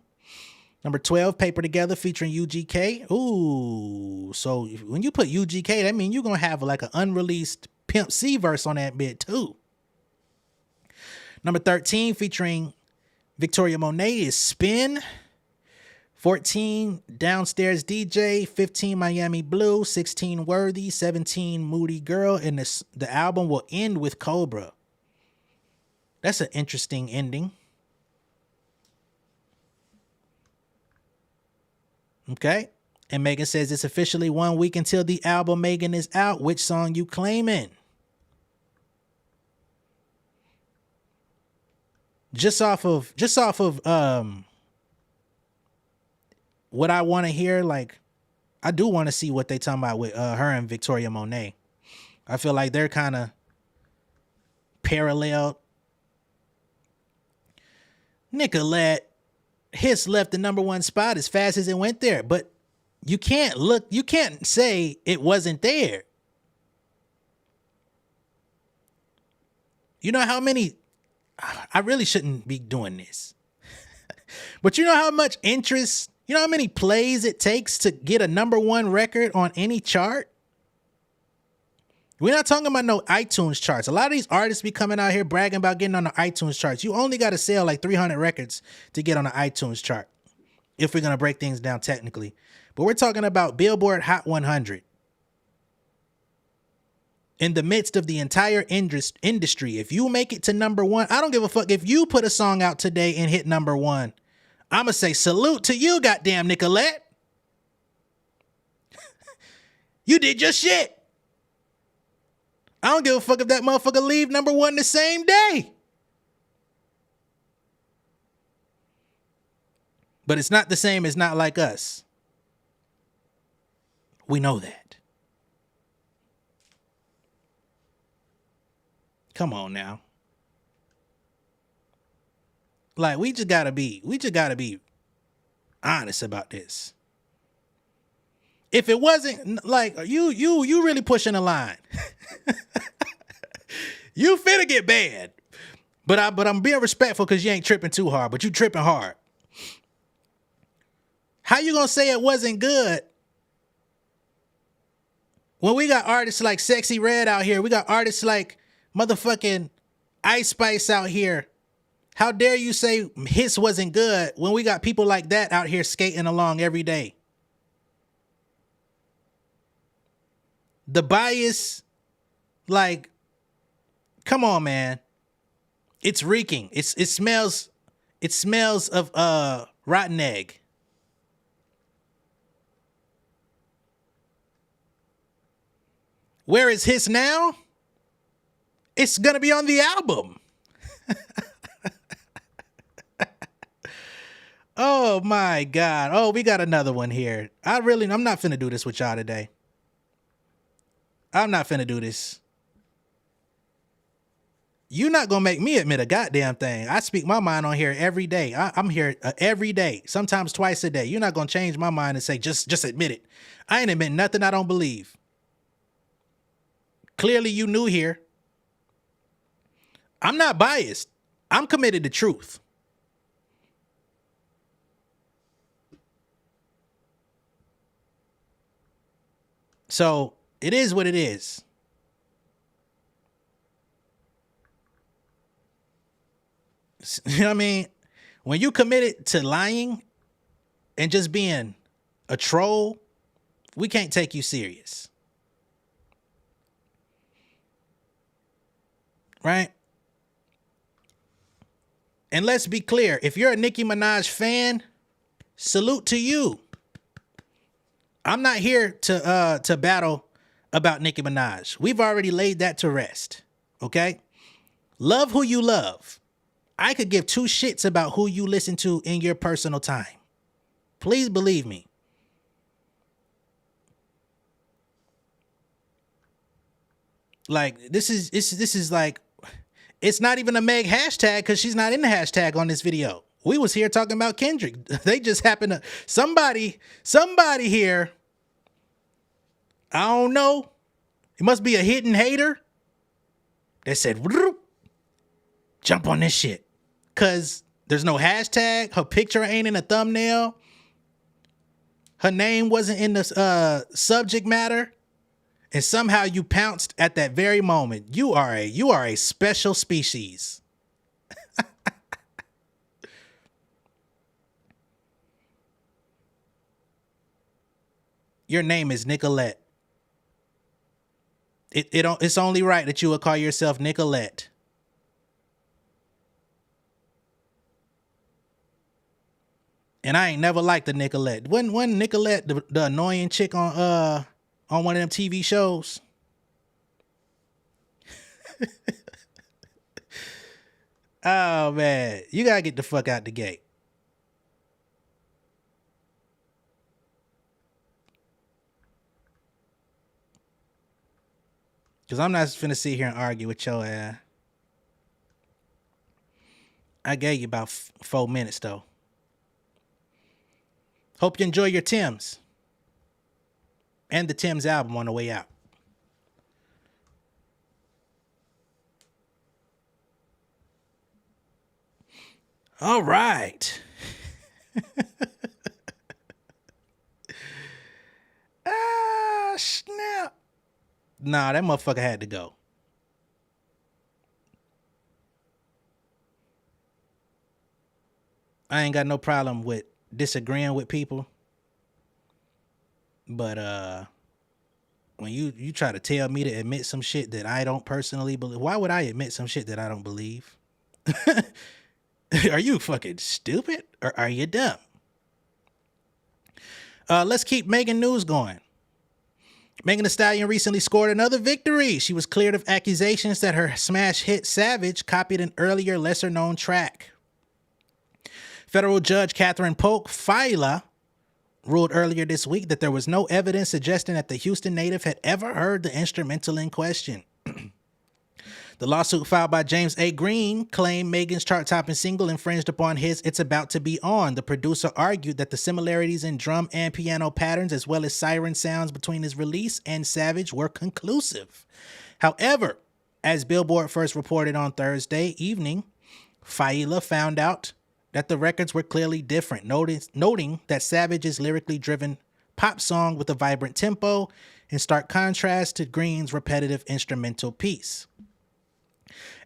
Number 12, Paper Together featuring UGK. Ooh, so when you put UGK, that means you're gonna have like an unreleased Pimp C verse on that bit too. Number 13, featuring Victoria Monet, is Spin. 14, Downstairs DJ. 15, Miami Blue. 16, Worthy. 17, Moody Girl. And the album will end with Cobra. That's an interesting ending. Okay. And Megan says it's officially 1 week until the album Megan is out. Which song you claiming? Just off of what I want to hear, like I do want to see what they talking about with her and Victoria Monet. I feel like they're kind of parallel. Nicolette, Hiss left the number 1 spot as fast as it went there, but you can't say it wasn't there. You know how many, I really shouldn't be doing this, but you know how much interest, you know how many plays it takes to get a number 1 record on any chart? We're not talking about no iTunes charts. A lot of these artists be coming out here bragging about getting on the iTunes charts. You only got to sell like 300 records to get on the iTunes chart, if we're going to break things down technically. But we're talking about Billboard Hot 100. in the midst of the entire industry. If you make it to number one, I don't give a fuck if you put a song out today and hit number one. I'ma say salute to you, goddamn Nicolette. You did your shit. I don't give a fuck if that motherfucker leave number one the same day. But it's not the same as Not Like Us. We know that. Come on now. Like, we just gotta be honest about this. If it wasn't like you really pushing the line. You finna get banned. But I'm being respectful because you ain't tripping too hard, but you tripping hard. How you gonna say it wasn't good when we got artists like Sexy Red out here? We got artists like motherfucking Ice Spice out here. How dare you say his wasn't good when we got people like that out here skating along every day? The bias, like, come on, man. It's reeking. It smells of rotten egg. Where is his now? It's gonna be on the album. Oh my God. Oh, we got another one here. I'm not finna do this with y'all today. I'm not finna do this. You're not gonna make me admit a goddamn thing. I speak my mind on here every day. I'm here every day, sometimes twice a day. You're not gonna change my mind and say, just admit it. I ain't admit nothing I don't believe. Clearly you new here. I'm not biased. I'm committed to truth. So it is what it is. You know what I mean? When you committed to lying and just being a troll, we can't take you serious. Right? And let's be clear, if you're a Nicki Minaj fan, salute to you. I'm not here to battle about Nicki Minaj. We've already laid that to rest. Okay? Love who you love. I could give two shits about who you listen to in your personal time. Please believe me. Like, this is like, it's not even a Meg hashtag because she's not in the hashtag on this video. We was here talking about Kendrick. They just happened to, somebody here, I don't know, it must be a hidden hater that said, jump on this shit. Because there's no hashtag. Her picture ain't in a thumbnail. Her name wasn't in the subject matter. And somehow you pounced at that very moment. You are a special species. Your name is Nicolette. It's only right that you would call yourself Nicolette. And I ain't never liked the Nicolette. Wasn't Nicolette the annoying chick on one of them TV shows? Oh man, you gotta get the fuck out the gate. Cause I'm not finna sit here and argue with your ass. I gave you about 4 minutes though. Hope you enjoy your Timbs. And the Timbs album on the way out. All right. Ah, snap. Nah, that motherfucker had to go. I ain't got no problem with disagreeing with people. But when you try to tell me to admit some shit that I don't personally believe. Why would I admit some shit that I don't believe? Are you fucking stupid or are you dumb? Let's keep Megan news going. Megan Thee Stallion recently scored another victory. She was cleared of accusations that her smash hit Savage copied an earlier lesser-known track. Federal Judge Catherine Polk Faila ruled earlier this week that there was no evidence suggesting that the Houston native had ever heard the instrumental in question. The lawsuit filed by James A. Green claimed Megan's chart-topping single infringed upon his It's About to Be On. The producer argued that the similarities in drum and piano patterns as well as siren sounds between his release and Savage were conclusive. However, as Billboard first reported on Thursday evening, Faila found out that the records were clearly different, noting that Savage's lyrically driven pop song with a vibrant tempo in stark contrast to Green's repetitive instrumental piece.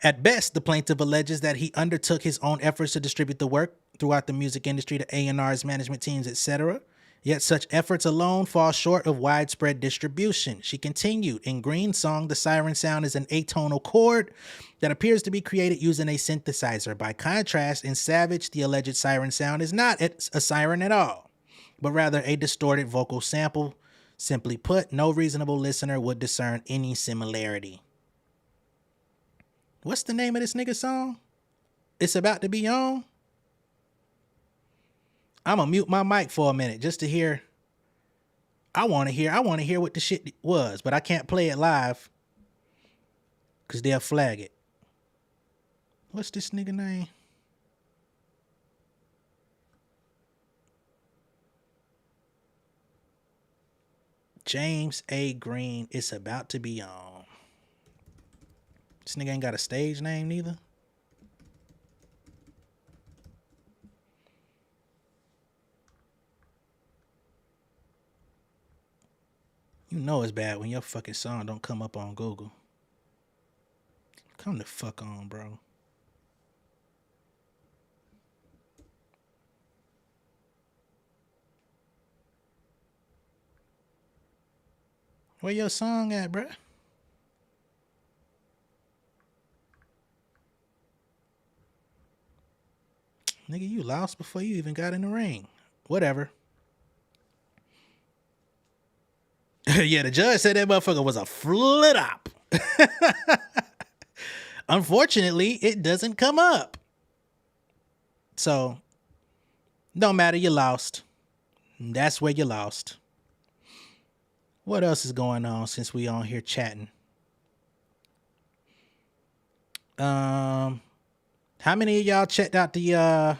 At best, the plaintiff alleges that he undertook his own efforts to distribute the work throughout the music industry to A&R's management teams, etc. Yet such efforts alone fall short of widespread distribution. She continued, in Green's song, the siren sound is an atonal chord that appears to be created using a synthesizer. By contrast, in Savage, the alleged siren sound is not a siren at all, but rather a distorted vocal sample. Simply put, no reasonable listener would discern any similarity. What's the name of this nigga song? It's About to Be On? I'm gonna mute my mic for a minute just to hear. I want to hear what the shit was, but I can't play it live because they'll flag it. What's this nigga name? James A. Green, It's About to Be On. This nigga ain't got a stage name neither. You know it's bad when your fucking song don't come up on Google. Come the fuck on, bro. Where your song at, bruh? Nigga, you lost before you even got in the ring. Whatever. Yeah, the judge said that motherfucker was a flip-op. Unfortunately, it doesn't come up. So, don't matter, you lost. That's where you lost. What else is going on since we on here chatting? How many of y'all checked out the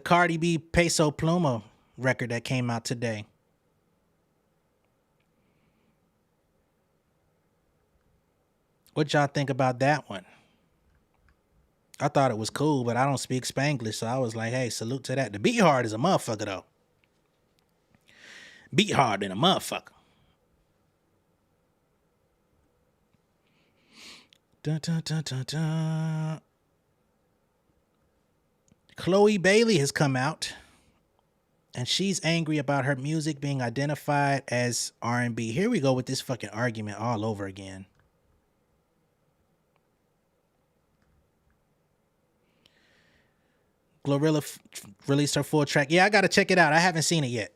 Cardi B Peso Pluma record that came out today? What y'all think about that one? I thought it was cool, but I don't speak Spanglish, so I was like, hey, salute to that. The beat hard is a motherfucker, though. Beat hard than a motherfucker. Dun, dun, dun, dun, dun. Chloe Bailey has come out, and she's angry about her music being identified as R&B. Here we go with this fucking argument all over again. Glorilla released her full track. Yeah, I gotta check it out. I haven't seen it yet.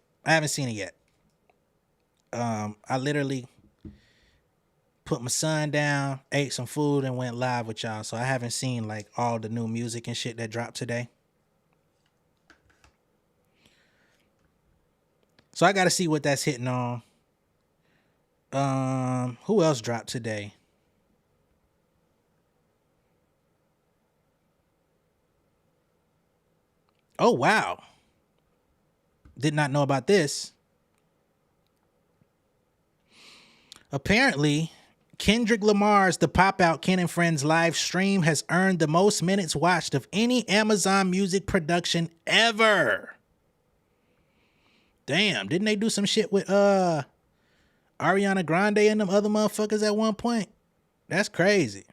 I literally put my son down, ate some food, and went live with y'all. So I haven't seen like all the new music and shit that dropped today. So I gotta see what that's hitting on. Who else dropped today? Oh, wow. Did not know about this. Apparently, Kendrick Lamar's The Pop Out Ken and Friends live stream has earned the most minutes watched of any Amazon Music production ever. Damn, didn't they do some shit with Ariana Grande and them other motherfuckers at one point? That's crazy.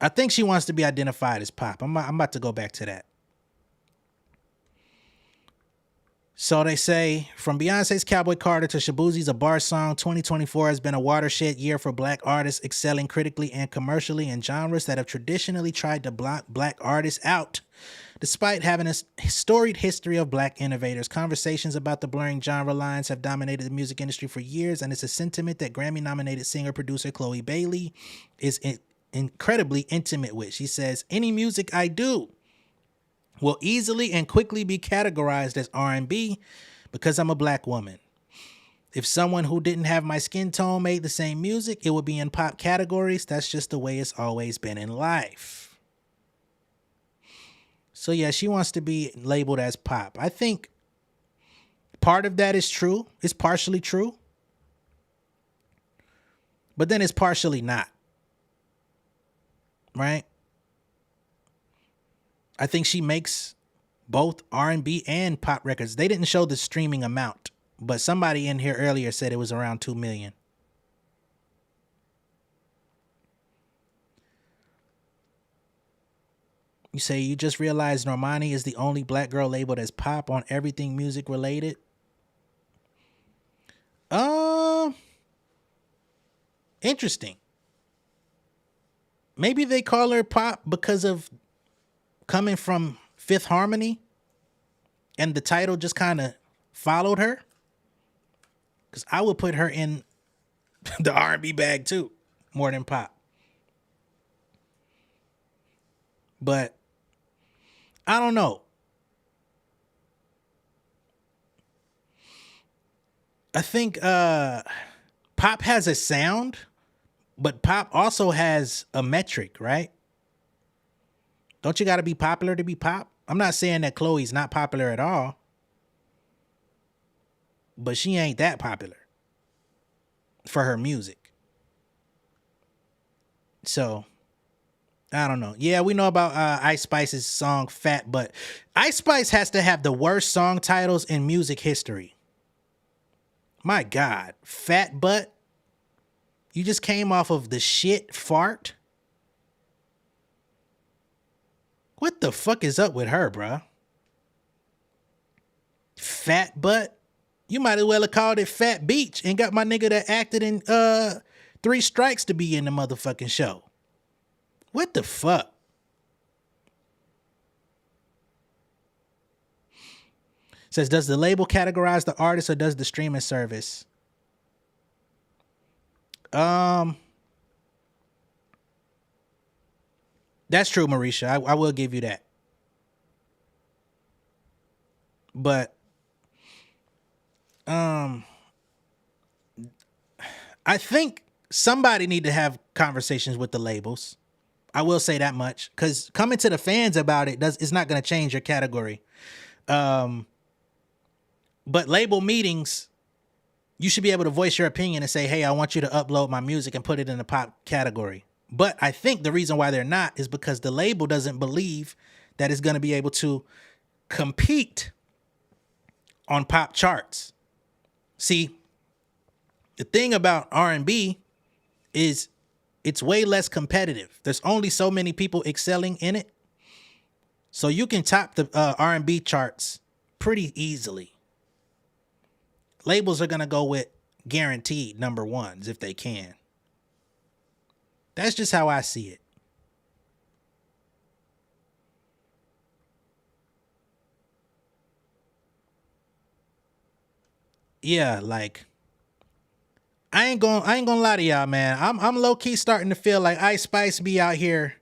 I think she wants to be identified as pop. I'm about to go back to that. So they say, from Beyonce's Cowboy Carter to Shaboozie's A Bar Song, 2024 has been a watershed year for black artists excelling critically and commercially in genres that have traditionally tried to block black artists out. Despite having a storied history of black innovators, conversations about the blurring genre lines have dominated the music industry for years, and it's a sentiment that Grammy-nominated singer-producer Chloe Bailey is incredibly intimate with. She says, "Any music I do will easily and quickly be categorized as R&B because I'm a black woman. If someone who didn't have my skin tone made the same music, it would be in pop categories. That's just the way it's always been in life." So yeah, she wants to be labeled as pop. I think part of that is true. It's partially true. But then it's partially not. Right? I think she makes both R&B and pop records. They didn't show the streaming amount, but somebody in here earlier said it was around 2 million. You say you just realized Normani is the only black girl labeled as pop on everything music related. Interesting. Maybe they call her pop because of coming from Fifth Harmony and the title just kind of followed her. Because I would put her in the R&B bag too, more than pop. But I don't know. I think pop has a sound, but pop also has a metric, right? Don't you got to be popular to be pop? I'm not saying that Chloe's not popular at all, but she ain't that popular for her music. So I don't know. Yeah, we know about Ice Spice's song Fat Butt. Ice Spice has to have the worst song titles in music history. My God. Fat Butt? You just came off of the shit fart? What the fuck is up with her, bruh? Fat Butt? You might as well have called it Fat Beach and got my nigga that acted in 3 Strikes to be in the motherfucking show. What the fuck? Says, does the label categorize the artist or does the streaming service? That's true, Marisha. I will give you that. But I think somebody need to have conversations with the labels. I will say that much, because coming to the fans about it's not going to change your category. But label meetings, you should be able to voice your opinion and say, hey, I want you to upload my music and put it in the pop category. But I think the reason why they're not is because the label doesn't believe that it's going to be able to compete on pop charts. See, the thing about R&B is it's way less competitive. There's only so many people excelling in it. So you can top the R&B charts pretty easily. Labels are going to go with guaranteed number ones if they can. That's just how I see it. Yeah, like I ain't gonna lie to y'all, man. I'm low key starting to feel like Ice Spice be out here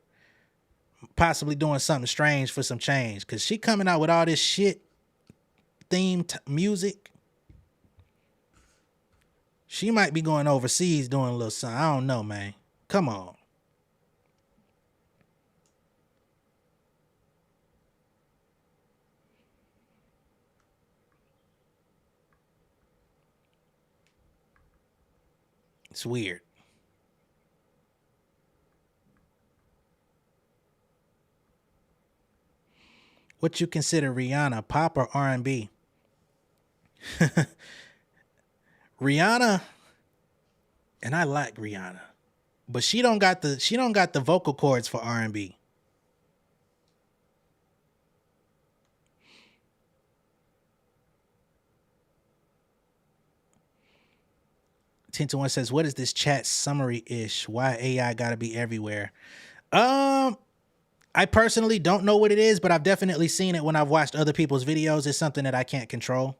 possibly doing something strange for some change, cause she coming out with all this shit themed music. She might be going overseas doing a little something. I don't know, man. Come on. It's weird. What you consider Rihanna, pop or R&B? Rihanna, and I like Rihanna, but she don't got the vocal cords for R&B. Tinto One says, "What is this chat summary ish? Why AI got to be everywhere?" I personally don't know what it is, but I've definitely seen it when I've watched other people's videos. It's something that I can't control.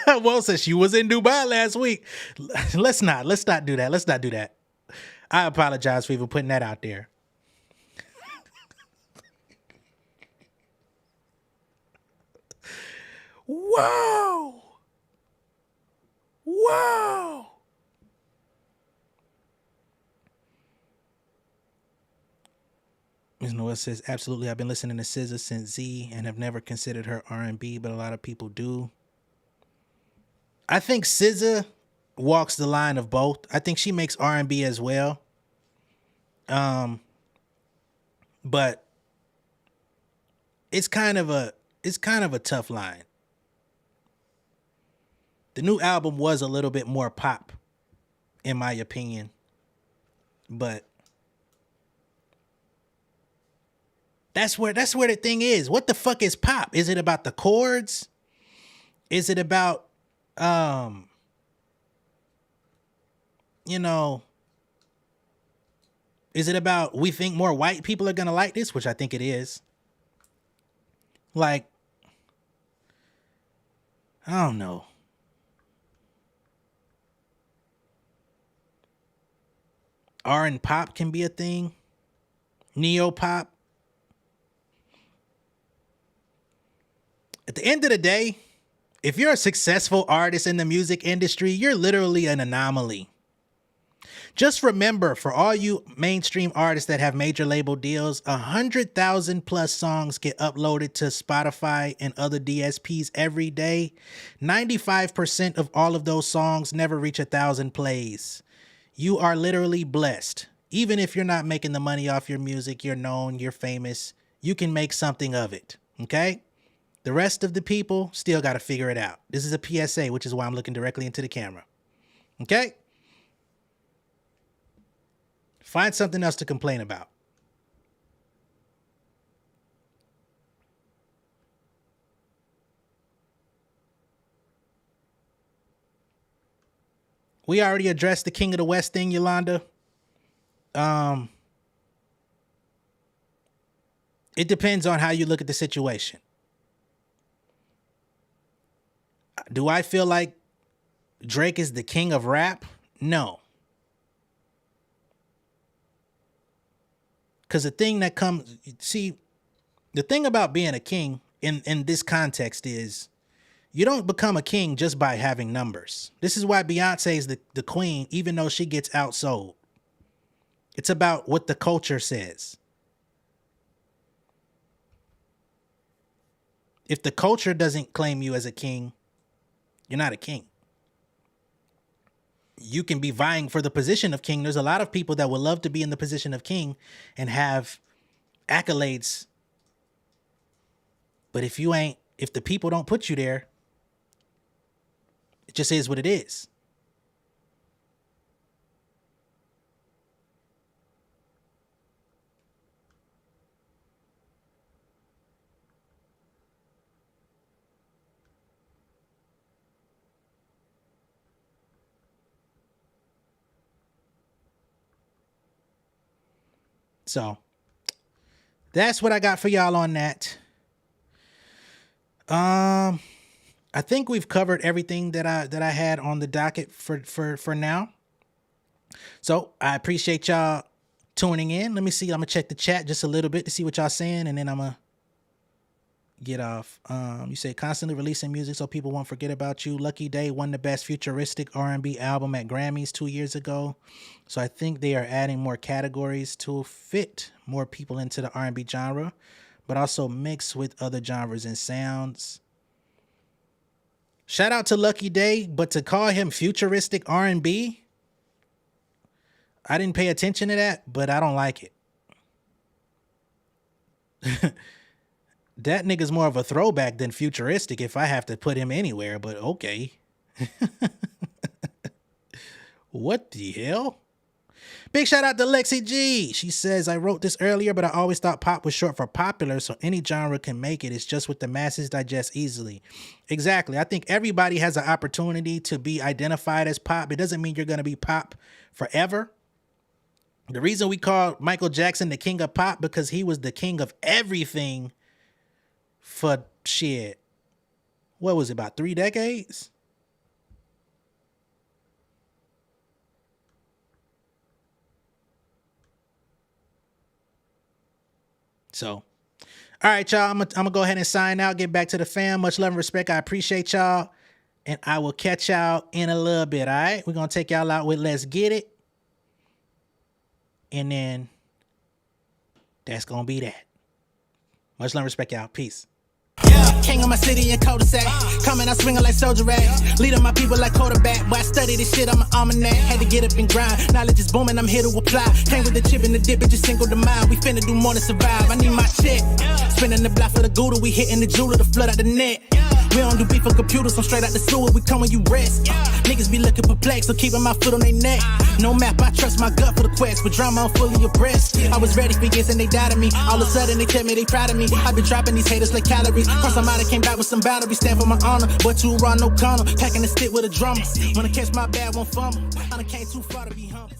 Well, says she was in Dubai last week. Let's not do that. Let's not do that. I apologize for even putting that out there. Whoa. Whoa. Ms. Noah says, absolutely. I've been listening to SZA since Z and have never considered her R&B, but a lot of people do. I think SZA walks the line of both. I think she makes R&B as well. But it's kind of a tough line. The new album was a little bit more pop, in my opinion. But that's where the thing is. What the fuck is pop? Is it about the chords? Is it about is it about we think more white people are gonna like this, which I think it is. Like, I don't know. R and pop can be a thing. Neo pop. At the end of the day, if you're a successful artist in the music industry, you're literally an anomaly. Just remember, for all you mainstream artists that have major label deals, 100,000 plus songs get uploaded to Spotify and other DSPs every day. 95% of all of those songs never reach 1,000 plays. You are literally blessed. Even if you're not making the money off your music, you're known, you're famous, you can make something of it, okay? The rest of the people still got to figure it out. This is a PSA, which is why I'm looking directly into the camera. Okay? Find something else to complain about. We already addressed the King of the West thing, Yolanda. It depends on how you look at the situation. Do I feel like Drake is the king of rap? No. Because the thing that comes, see, the thing about being a king in this context is you don't become a king just by having numbers. This is why Beyonce is the queen, even though she gets outsold. It's about what the culture says. If the culture doesn't claim you as a king, you're not a king. You can be vying for the position of king. There's a lot of people that would love to be in the position of king and have accolades. But if the people don't put you there, it just is what it is. So that's what I got for y'all on that. I think we've covered everything that I had on the docket for now. So I appreciate y'all tuning in. Let me see. I'm gonna check the chat just a little bit to see what y'all saying, and then I'm gonna get off. You say constantly releasing music so people won't forget about you. Lucky Day won the best futuristic R&B album at Grammys 2 years ago. So I think they are adding more categories to fit more people into the R&B genre, but also mix with other genres and sounds. Shout out to Lucky Day, but to call him futuristic R&B, I didn't pay attention to that, but I don't like it. That nigga's more of a throwback than futuristic if I have to put him anywhere, but okay. What the hell? Big shout out to Lexi G. She says, I wrote this earlier, but I always thought pop was short for popular, so any genre can make it. It's just what the masses digest easily. Exactly. I think everybody has an opportunity to be identified as pop. It doesn't mean you're going to be pop forever. The reason we call Michael Jackson the king of pop because he was the king of everything for shit. What was it, about 3 decades? So, all right, y'all, I'm gonna go ahead and sign out, get back to the fam. Much love and respect. I appreciate y'all, and I will catch y'all in a little bit, all right? We're gonna take y'all out with Let's Get It, and then that's gonna be that. Much love and respect, y'all. Peace. Yeah, king of my city and cul-de-sac. Coming out swinging like soldier rag. Leading my people like quarterback. But I study this shit, I'm an almanac. Had to get up and grind. Knowledge is booming, I'm here to apply. Came with the chip and the dip, it just single the mind. We finna do more than survive. I need my check. Spinning the block for the Gouda. We hitting the jeweler to flood out the net. We don't do beef for computers, I'm straight out the sewer. We come when you rest. Niggas be looking perplexed, so keeping my foot on their neck. No map, I trust my gut for the quest. With drama, I'm fully abreast. I was ready for years and they died of me. All of a sudden they tell me they proud of me. I been dropping these haters like calories. Cross them out, I came back with some boundaries. Stand for my honor, but you run no corner. Packing the stick with a drummer. Wanna catch my bad, won't fumble. I done came too far to be humble.